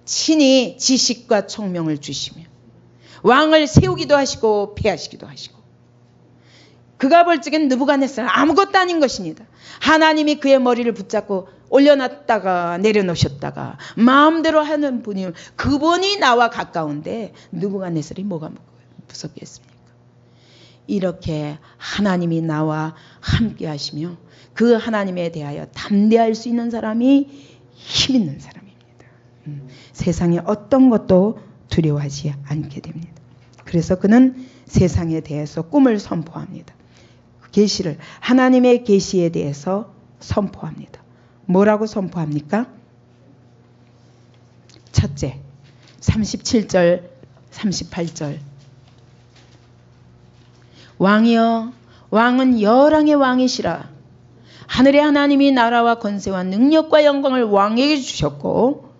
친히 지식과 총명을 주시며 왕을 세우기도 하시고 패하시기도 하시고. 그가 볼 적엔 느부갓네살은 아무것도 아닌 것입니다. 하나님이 그의 머리를 붙잡고 올려놨다가 내려놓으셨다가 마음대로 하는 분이, 그분이 나와 가까운데 느부갓네살이 뭐가 무섭겠습니까? 이렇게 하나님이 나와 함께 하시며 그 하나님에 대하여 담대할 수 있는 사람이 힘 있는 사람입니다. 세상에 어떤 것도 두려워하지 않게 됩니다. 그래서 그는 세상에 대해서 꿈을 선포합니다. 계시를, 하나님의 계시에 대해서 선포합니다. 뭐라고 선포합니까? 첫째, 37절, 38절. 왕이여, 왕은 열왕의 왕이시라. 하늘의 하나님이 나라와 권세와 능력과 영광을 왕에게 주셨고,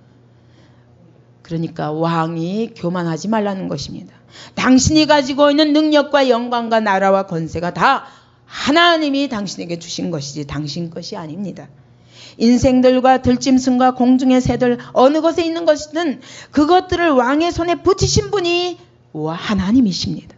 그러니까 왕이 교만하지 말라는 것입니다. 당신이 가지고 있는 능력과 영광과 나라와 권세가 다 하나님이 당신에게 주신 것이지 당신 것이 아닙니다. 인생들과 들짐승과 공중의 새들 어느 곳에 있는 것이든 그것들을 왕의 손에 붙이신 분이 하나님이십니다.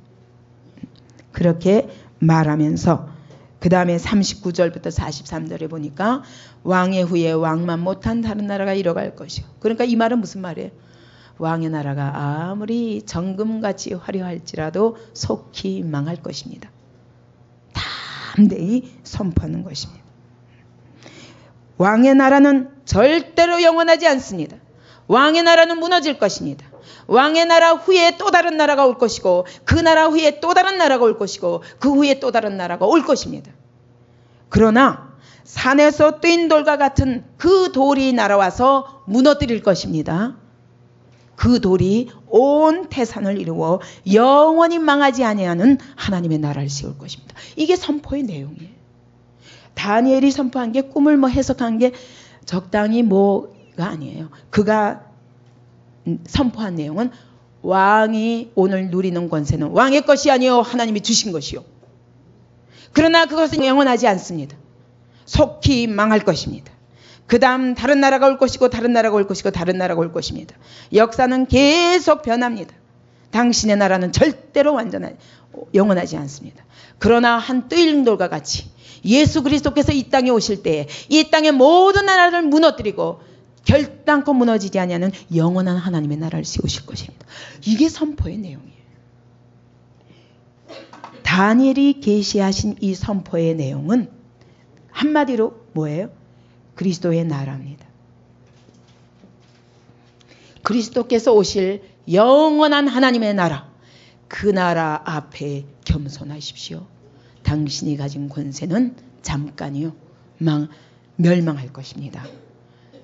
그렇게 말하면서 그 다음에 39절부터 43절에 보니까 왕의 후에 왕만 못한 다른 나라가 이뤄갈 것이요. 그러니까 이 말은 무슨 말이에요? 왕의 나라가 아무리 정금같이 화려할지라도 속히 망할 것입니다. 담대히 선포하는 것입니다. 왕의 나라는 절대로 영원하지 않습니다. 왕의 나라는 무너질 것입니다. 왕의 나라 후에 또 다른 나라가 올 것이고 그 나라 후에 또 다른 나라가 올 것이고 그 후에 또 다른 나라가 올 것입니다. 그러나 산에서 뛴 돌과 같은 그 돌이 날아와서 무너뜨릴 것입니다. 그 돌이 온 태산을 이루어 영원히 망하지 아니하는 하나님의 나라를 세울 것입니다. 이게 선포의 내용이에요. 다니엘이 선포한 게 꿈을 해석한 게 적당히 뭐가 아니에요. 그가 선포한 내용은 왕이 오늘 누리는 권세는 왕의 것이 아니요 하나님이 주신 것이요. 그러나 그것은 영원하지 않습니다. 속히 망할 것입니다. 그 다음 다른 나라가 올 것이고 다른 나라가 올 것이고 다른 나라가 올 것입니다. 역사는 계속 변합니다. 당신의 나라는 절대로 영원하지 않습니다. 그러나 한 뜨일링돌과 같이 예수 그리스도께서 이 땅에 오실 때에 이 땅의 모든 나라를 무너뜨리고 결단코 무너지지 아니하는 영원한 하나님의 나라를 세우실 것입니다. 이게 선포의 내용이에요. 다니엘이 계시하신 이 선포의 내용은 한마디로 뭐예요? 그리스도의 나라입니다. 그리스도께서 오실 영원한 하나님의 나라, 그 나라 앞에 겸손하십시오. 당신이 가진 권세는 잠깐이요. 멸망할 것입니다.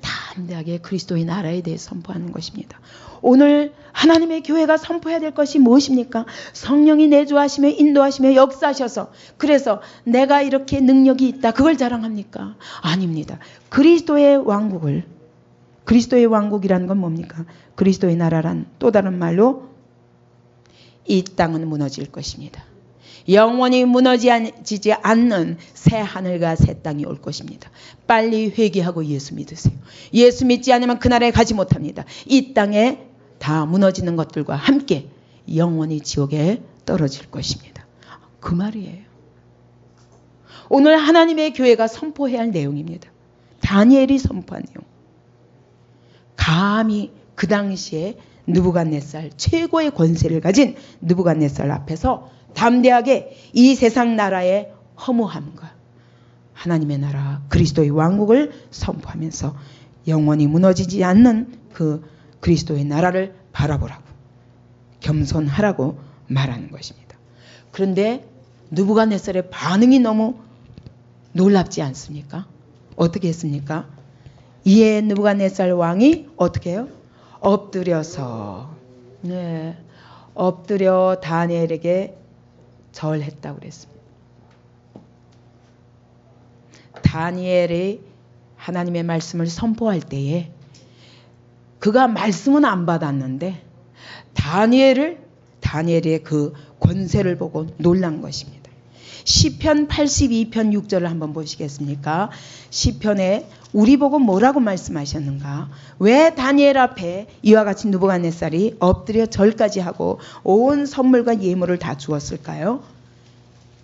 담대하게 그리스도의 나라에 대해 선포하는 것입니다. 오늘 하나님의 교회가 선포해야 될 것이 무엇입니까? 성령이 내주하시며 인도하시며 역사하셔서 그래서 내가 이렇게 능력이 있다 그걸 자랑합니까? 아닙니다. 그리스도의 왕국이라는 건 뭡니까? 그리스도의 나라란 또 다른 말로 이 땅은 무너질 것입니다. 영원히 무너지지 않는 새 하늘과 새 땅이 올 것입니다. 빨리 회개하고 예수 믿으세요. 예수 믿지 않으면 그날에 가지 못합니다. 이 땅에 다 무너지는 것들과 함께 영원히 지옥에 떨어질 것입니다. 그 말이에요. 오늘 하나님의 교회가 선포해야 할 내용입니다. 다니엘이 선포한 내용. 감히 그 당시에 느부갓네살 최고의 권세를 가진 느부갓네살 앞에서 담대하게 이 세상 나라의 허무함과 하나님의 나라 그리스도의 왕국을 선포하면서 영원히 무너지지 않는 그 그리스도의 나라를 바라보라고 겸손하라고 말하는 것입니다. 그런데 느부갓네살의 반응이 너무 놀랍지 않습니까? 어떻게 했습니까? 이에 느부갓네살 왕이 어떻게 해요? 엎드려 다니엘에게 절했다고 그랬습니다. 다니엘이 하나님의 말씀을 선포할 때에 그가 말씀은 안 받았는데 다니엘의 그 권세를 보고 놀란 것입니다. 시편 82편 6절을 한번 보시겠습니까? 시편에 우리 보고 뭐라고 말씀하셨는가? 왜 다니엘 앞에 이와 같이 느부갓네살이 엎드려 절까지 하고 온 선물과 예물을 다 주었을까요?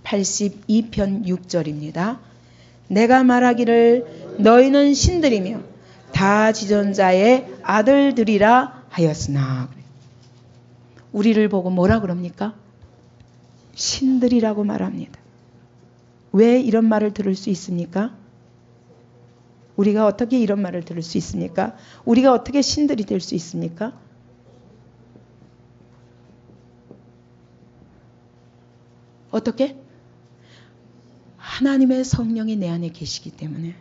82편 6절입니다. 내가 말하기를 너희는 신들이며 다 지존자의 아들들이라 하였으나 우리를 보고 뭐라 그럽니까? 신들이라고 말합니다. 왜 이런 말을 들을 수 있습니까? 우리가 어떻게 이런 말을 들을 수 있습니까? 우리가 어떻게 신들이 될 수 있습니까? 어떻게? 하나님의 성령이 내 안에 계시기 때문에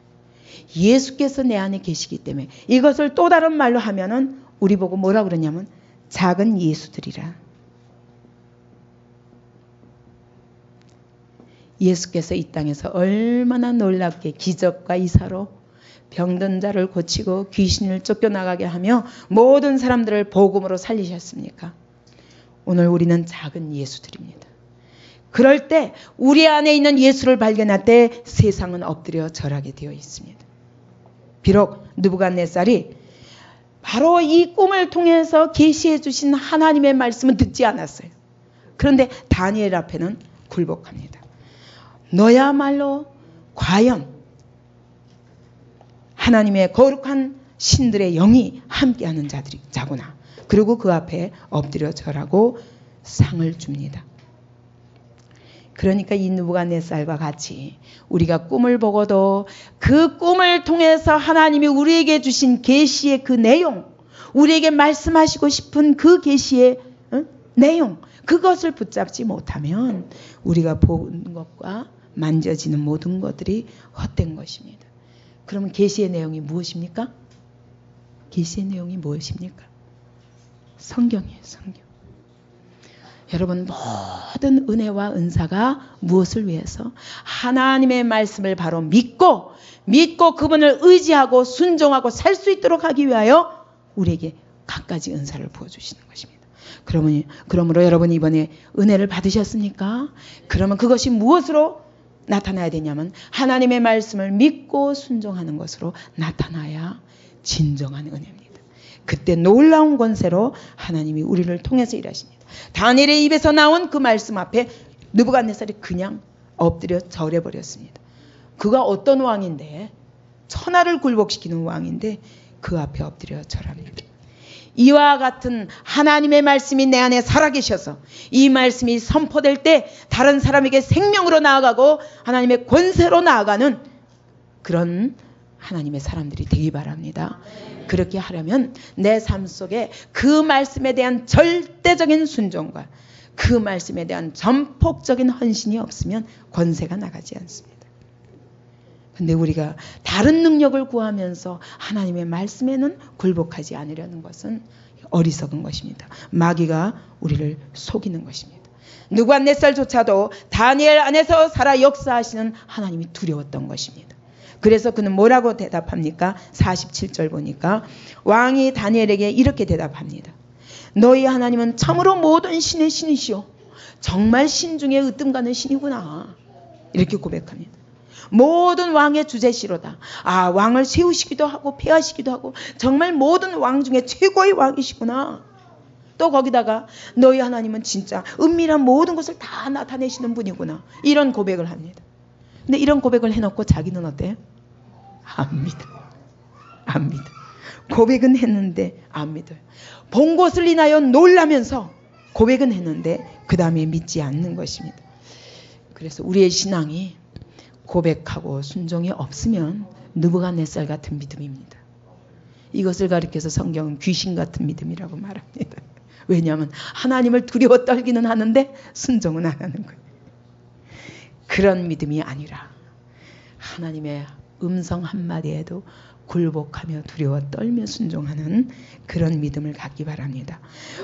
예수께서 내 안에 계시기 때문에 이것을 또 다른 말로 하면은 우리 보고 뭐라 그러냐면 작은 예수들이라. 예수께서 이 땅에서 얼마나 놀랍게 기적과 이사로 병든 자를 고치고 귀신을 쫓겨나가게 하며 모든 사람들을 복음으로 살리셨습니까? 오늘 우리는 작은 예수들입니다. 그럴 때 우리 안에 있는 예수를 발견할 때 세상은 엎드려 절하게 되어 있습니다. 비록 느부갓네살이 바로 이 꿈을 통해서 계시해 주신 하나님의 말씀은 듣지 않았어요. 그런데 다니엘 앞에는 굴복합니다. 너야말로 과연 하나님의 거룩한 신들의 영이 함께하는 자구나. 그리고 그 앞에 엎드려 절하고 상을 줍니다. 그러니까 이 느부갓네살과 같이 우리가 꿈을 보고도 그 꿈을 통해서 하나님이 우리에게 주신 계시의 그 내용, 우리에게 말씀하시고 싶은 그 계시의 내용, 그것을 붙잡지 못하면 우리가 보는 것과 만져지는 모든 것들이 헛된 것입니다. 그러면 계시의 내용이 무엇입니까? 계시의 내용이 무엇입니까? 성경이에요, 성경. 여러분, 모든 은혜와 은사가 무엇을 위해서? 하나님의 말씀을 바로 믿고 그분을 의지하고 순종하고 살 수 있도록 하기 위하여 우리에게 갖가지 은사를 부어주시는 것입니다. 그러므로 여러분 이번에 은혜를 받으셨습니까? 그러면 그것이 무엇으로 나타나야 되냐면 하나님의 말씀을 믿고 순종하는 것으로 나타나야 진정한 은혜입니다. 그때 놀라운 권세로 하나님이 우리를 통해서 일하십니다. 다니엘의 입에서 나온 그 말씀 앞에 느부갓네살이 그냥 엎드려 절해버렸습니다. 그가 어떤 왕인데, 천하를 굴복시키는 왕인데 그 앞에 엎드려 절합니다. 이와 같은 하나님의 말씀이 내 안에 살아계셔서 이 말씀이 선포될 때 다른 사람에게 생명으로 나아가고 하나님의 권세로 나아가는 그런 하나님의 사람들이 되기 바랍니다. 그렇게 하려면 내 삶 속에 그 말씀에 대한 절대적인 순종과 그 말씀에 대한 전폭적인 헌신이 없으면 권세가 나가지 않습니다. 근데 우리가 다른 능력을 구하면서 하나님의 말씀에는 굴복하지 않으려는 것은 어리석은 것입니다. 마귀가 우리를 속이는 것입니다. 느부갓네살조차도 다니엘 안에서 살아 역사하시는 하나님이 두려웠던 것입니다. 그래서 그는 뭐라고 대답합니까? 47절 보니까 왕이 다니엘에게 이렇게 대답합니다. 너희 하나님은 참으로 모든 신의 신이시오. 정말 신 중에 으뜸가는 신이구나. 이렇게 고백합니다. 모든 왕의 주제시로다. 아, 왕을 세우시기도 하고 폐하시기도 하고 정말 모든 왕 중에 최고의 왕이시구나. 또 거기다가 너희 하나님은 진짜 은밀한 모든 것을 다 나타내시는 분이구나. 이런 고백을 합니다. 근데 이런 고백을 해놓고 자기는 어때요? 안 믿어요. 안 믿어요. 고백은 했는데 안 믿어요. 본 것을 인하여 놀라면서 고백은 했는데 그 다음에 믿지 않는 것입니다. 그래서 우리의 신앙이 고백하고 순종이 없으면 느부갓네살 같은 믿음입니다. 이것을 가리켜서 성경은 귀신 같은 믿음이라고 말합니다. 왜냐하면 하나님을 두려워 떨기는 하는데 순종은 안 하는 거예요. 그런 믿음이 아니라 하나님의 음성 한마디에도 굴복하며 두려워 떨며 순종하는 그런 믿음을 갖기 바랍니다.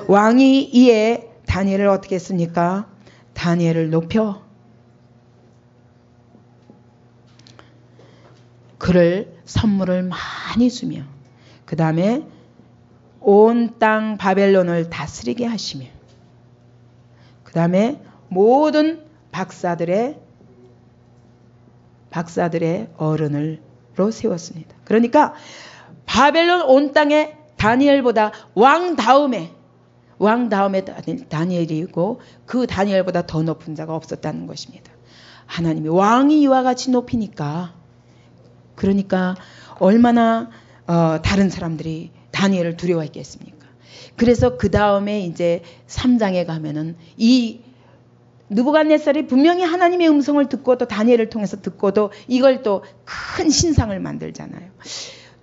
왕이 이에 다니엘을 어떻게 했습니까? 다니엘을 높여 그를 선물을 많이 주며 그 다음에 온 땅 바벨론을 다스리게 하시며 그 다음에 모든 박사들의 어른으로 세웠습니다. 그러니까 바벨론 온 땅에 다니엘보다 왕 다음에 다니엘이고 그 다니엘보다 더 높은 자가 없었다는 것입니다. 하나님이 왕이 이와 같이 높이니까 그러니까 얼마나 다른 사람들이 다니엘을 두려워했겠습니까? 그래서 그 다음에 이제 3장에 가면은 이 느부갓네살이 분명히 하나님의 음성을 듣고 또 다니엘을 통해서 듣고도 이걸 또 큰 신상을 만들잖아요.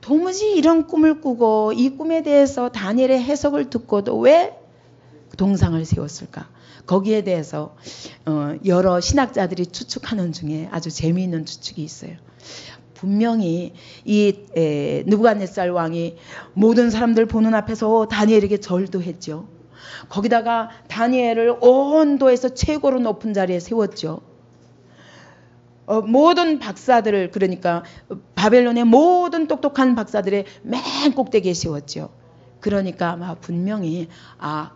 도무지 이런 꿈을 꾸고 이 꿈에 대해서 다니엘의 해석을 듣고도 왜 동상을 세웠을까? 거기에 대해서 여러 신학자들이 추측하는 중에 아주 재미있는 추측이 있어요. 분명히 이 느부갓네살 왕이 모든 사람들 보는 앞에서 다니엘에게 절도 했죠. 거기다가 다니엘을 온도에서 최고로 높은 자리에 세웠죠. 모든 박사들을 그러니까 바벨론의 모든 똑똑한 박사들의 맨 꼭대기에 세웠죠. 그러니까 아마 분명히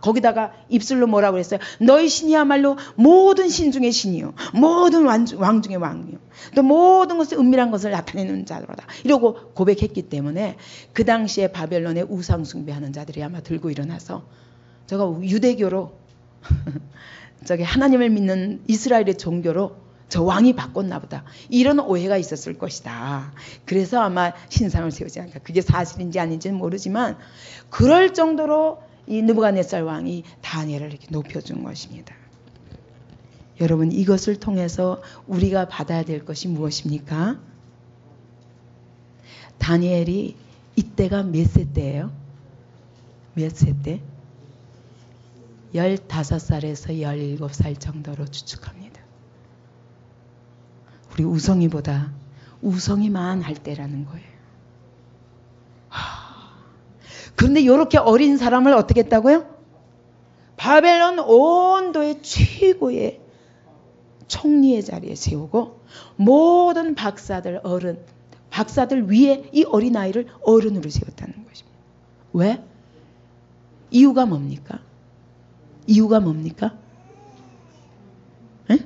거기다가 입술로 뭐라고 그랬어요? 너희 신이야말로 모든 신 중의 신이요 모든 왕 중의 왕이요 또 모든 것을 은밀한 것을 나타내는 자로다 이러고 고백했기 때문에 그 당시에 바벨론의 우상 숭배하는 자들이 아마 들고 일어나서 저거 유대교로 저기 하나님을 믿는 이스라엘의 종교로 저 왕이 바꿨나 보다. 이런 오해가 있었을 것이다. 그래서 아마 신상을 세우지 않을까. 그게 사실인지 아닌지는 모르지만 그럴 정도로 이 느부갓네살 왕이 다니엘을 이렇게 높여준 것입니다. 여러분 이것을 통해서 우리가 받아야 될 것이 무엇입니까? 다니엘이 이때가 몇 세 때예요? 몇 세 때? 15살에서 17살 정도로 추측합니다. 우리 우성이보다 우성이만 할 때라는 거예요. 그런데 이렇게 어린 사람을 어떻게 했다고요? 바벨론 온도의 최고의 총리의 자리에 세우고 모든 박사들 위에 이 어린아이를 어른으로 세웠다는 것입니다. 왜? 이유가 뭡니까? 이유가 뭡니까? 에?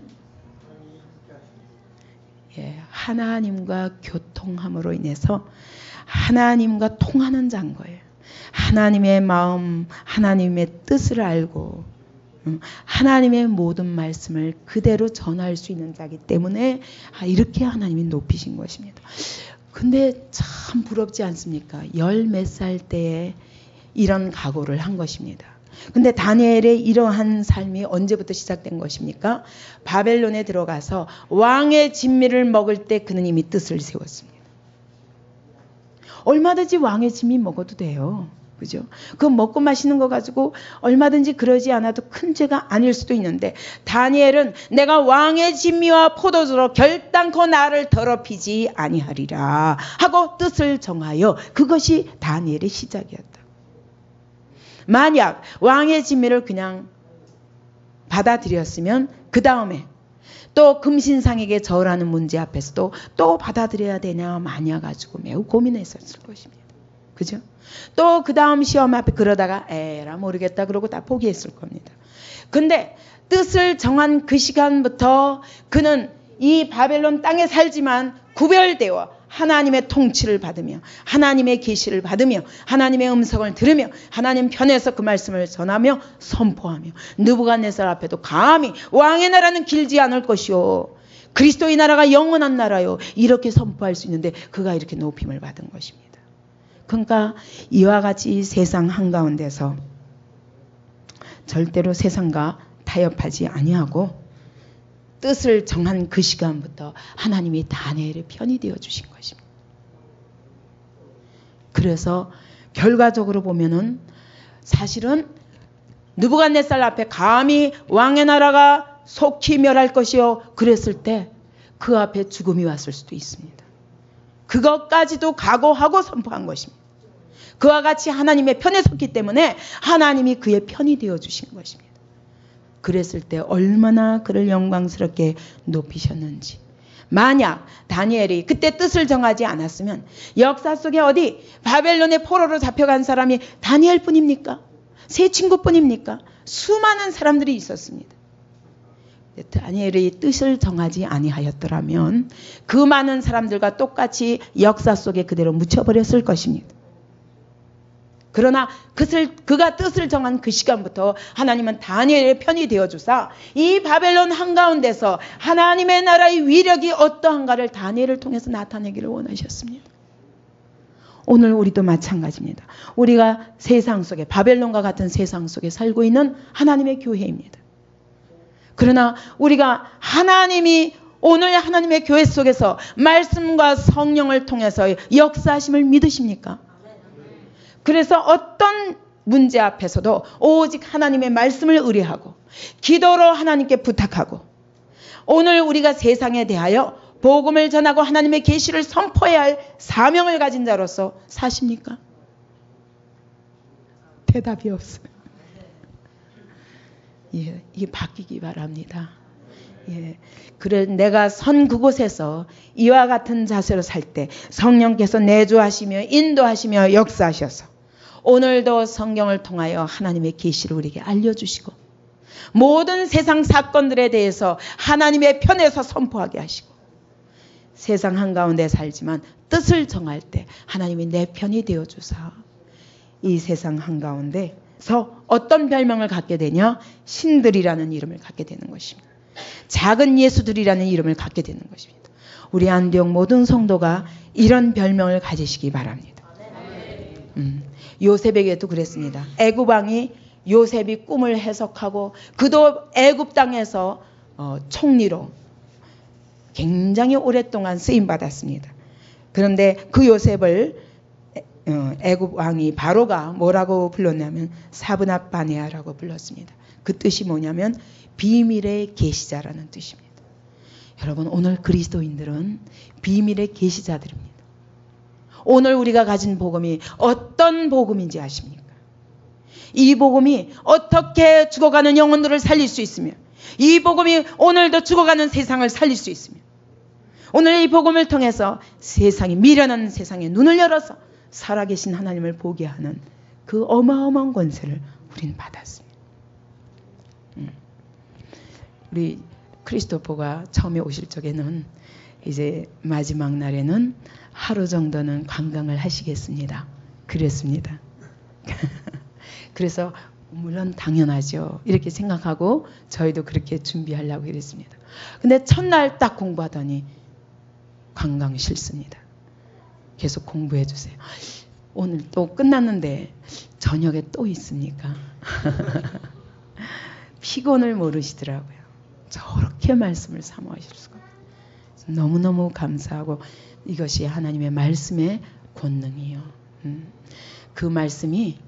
예, 하나님과 교통함으로 인해서 하나님과 통하는 자인 거예요. 하나님의 마음, 하나님의 뜻을 알고 하나님의 모든 말씀을 그대로 전할 수 있는 자이기 때문에 이렇게 하나님이 높이신 것입니다. 근데 참 부럽지 않습니까? 10몇 살 때에 이런 각오를 한 것입니다. 근데 다니엘의 이러한 삶이 언제부터 시작된 것입니까? 바벨론에 들어가서 왕의 진미를 먹을 때 그는 이미 뜻을 세웠습니다. 얼마든지 왕의 진미 먹어도 돼요. 그죠? 그 먹고 마시는 거 가지고 얼마든지 그러지 않아도 큰 죄가 아닐 수도 있는데, 다니엘은 내가 왕의 진미와 포도주로 결단코 나를 더럽히지 아니하리라 하고 뜻을 정하여, 그것이 다니엘의 시작이었다. 만약 왕의 진미를 그냥 받아들였으면 그 다음에 또 금신상에게 절하는 문제 앞에서도 또 받아들여야 되냐 마냐 가지고 매우 고민했었을 것입니다. 그죠? 또 그 다음 시험 앞에 그러다가 에라 모르겠다 그러고 다 포기했을 겁니다. 근데 뜻을 정한 그 시간부터 그는 이 바벨론 땅에 살지만 구별되어 하나님의 통치를 받으며 하나님의 계시를 받으며 하나님의 음성을 들으며 하나님 편에서 그 말씀을 전하며 선포하며 느부갓네살 앞에도 감히 왕의 나라는 길지 않을 것이요 그리스도의 나라가 영원한 나라요 이렇게 선포할 수 있는데 그가 이렇게 높임을 받은 것입니다. 그러니까 이와 같이 세상 한가운데서 절대로 세상과 타협하지 아니하고 뜻을 정한 그 시간부터 하나님이 다니엘의 편이 되어 주신 것입니다. 그래서 결과적으로 보면은 사실은 느부갓네살 앞에 감히 왕의 나라가 속히 멸할 것이요 그랬을 때 그 앞에 죽음이 왔을 수도 있습니다. 그것까지도 각오하고 선포한 것입니다. 그와 같이 하나님의 편에 섰기 때문에 하나님이 그의 편이 되어 주신 것입니다. 그랬을 때 얼마나 그를 영광스럽게 높이셨는지. 만약 다니엘이 그때 뜻을 정하지 않았으면 역사 속에 어디 바벨론의 포로로 잡혀간 사람이 다니엘뿐입니까? 세 친구뿐입니까? 수많은 사람들이 있었습니다. 다니엘이 뜻을 정하지 아니하였더라면 그 많은 사람들과 똑같이 역사 속에 그대로 묻혀버렸을 것입니다. 그러나 그가 뜻을 정한 그 시간부터 하나님은 다니엘의 편이 되어주사 이 바벨론 한가운데서 하나님의 나라의 위력이 어떠한가를 다니엘을 통해서 나타내기를 원하셨습니다. 오늘 우리도 마찬가지입니다. 우리가 세상 속에 바벨론과 같은 세상 속에 살고 있는 하나님의 교회입니다. 그러나 우리가 하나님이 오늘 하나님의 교회 속에서 말씀과 성령을 통해서 역사하심을 믿으십니까? 그래서 어떤 문제 앞에서도 오직 하나님의 말씀을 의뢰하고 기도로 하나님께 부탁하고 오늘 우리가 세상에 대하여 복음을 전하고 하나님의 계시를 선포해야 할 사명을 가진 자로서 사십니까? 대답이 없어요. 예, 이게 바뀌기 바랍니다. 예, 그래 내가 선 그곳에서 이와 같은 자세로 살 때 성령께서 내주하시며 인도하시며 역사하셔서 오늘도 성경을 통하여 하나님의 계시를 우리에게 알려주시고 모든 세상 사건들에 대해서 하나님의 편에서 선포하게 하시고 세상 한가운데 살지만 뜻을 정할 때 하나님이 내 편이 되어주사 이 세상 한가운데서 어떤 별명을 갖게 되냐? 신들이라는 이름을 갖게 되는 것입니다. 작은 예수들이라는 이름을 갖게 되는 것입니다. 우리 안디옥 모든 성도가 이런 별명을 가지시기 바랍니다. 요셉에게도 그랬습니다. 애굽 왕이 요셉이 꿈을 해석하고 그도 애굽 땅에서 총리로 굉장히 오랫동안 쓰임 받았습니다. 그런데 그 요셉을 애굽 왕이 바로가 뭐라고 불렀냐면 사브낫바네아라고 불렀습니다. 그 뜻이 뭐냐면 비밀의 계시자라는 뜻입니다. 여러분 오늘 그리스도인들은 비밀의 계시자들입니다. 오늘 우리가 가진 복음이 어떤 복음인지 아십니까? 이 복음이 어떻게 죽어가는 영혼들을 살릴 수 있으며 이 복음이 오늘도 죽어가는 세상을 살릴 수 있으며 오늘 이 복음을 통해서 세상이 미련한 세상에 눈을 열어서 살아계신 하나님을 보게 하는 그 어마어마한 권세를 우리는 받았습니다. 우리 크리스토퍼가 처음에 오실 적에는 이제 마지막 날에는 하루 정도는 관광을 하시겠습니다. 그랬습니다. 그래서 물론 당연하죠. 이렇게 생각하고 저희도 그렇게 준비하려고 그랬습니다. 근데 첫날 딱 공부하더니 관광 싫습니다. 계속 공부해 주세요. 오늘 또 끝났는데 저녁에 또 있습니까? 피곤을 모르시더라고요. 저렇게 말씀을 사모하실 수가 없어요. 너무너무 감사하고 이것이 하나님의 말씀의 권능이요. 그 말씀이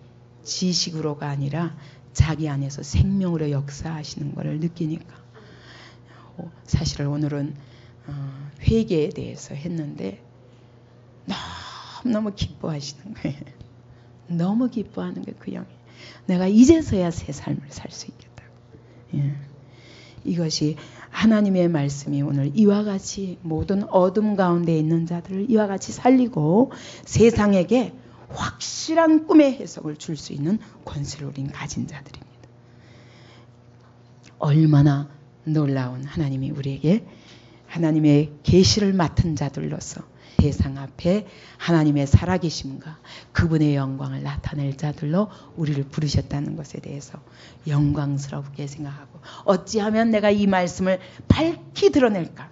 지식으로가 아니라 자기 안에서 생명으로 역사하시는 것을 느끼니까 사실 오늘은 회개에 대해서 했는데 너무너무 기뻐하시는 거예요. 너무 기뻐하는 게 그 영이. 내가 이제서야 새 삶을 살 수 있겠다고. 예. 이것이 하나님의 말씀이 오늘 이와 같이 모든 어둠 가운데 있는 자들을 이와 같이 살리고 세상에게 확실한 꿈의 해석을 줄 수 있는 권세를 우린 가진 자들입니다. 얼마나 놀라운 하나님이 우리에게 하나님의 계시를 맡은 자들로서 세상 앞에 하나님의 살아계심과 그분의 영광을 나타낼 자들로 우리를 부르셨다는 것에 대해서 영광스럽게 생각하고 어찌하면 내가 이 말씀을 밝히 드러낼까?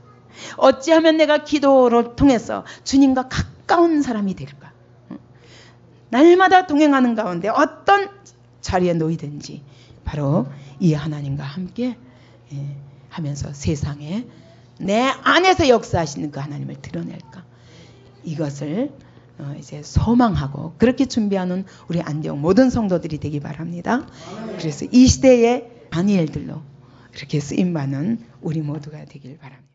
어찌하면 내가 기도를 통해서 주님과 가까운 사람이 될까? 날마다 동행하는 가운데 어떤 자리에 놓이든지 바로 이 하나님과 함께 하면서 세상에 내 안에서 역사하시는 그 하나님을 드러낼까? 이것을 이제 소망하고 그렇게 준비하는 우리 안디옥 모든 성도들이 되기 바랍니다. 그래서 이 시대의 다니엘들로 이렇게 쓰임받는 우리 모두가 되길 바랍니다.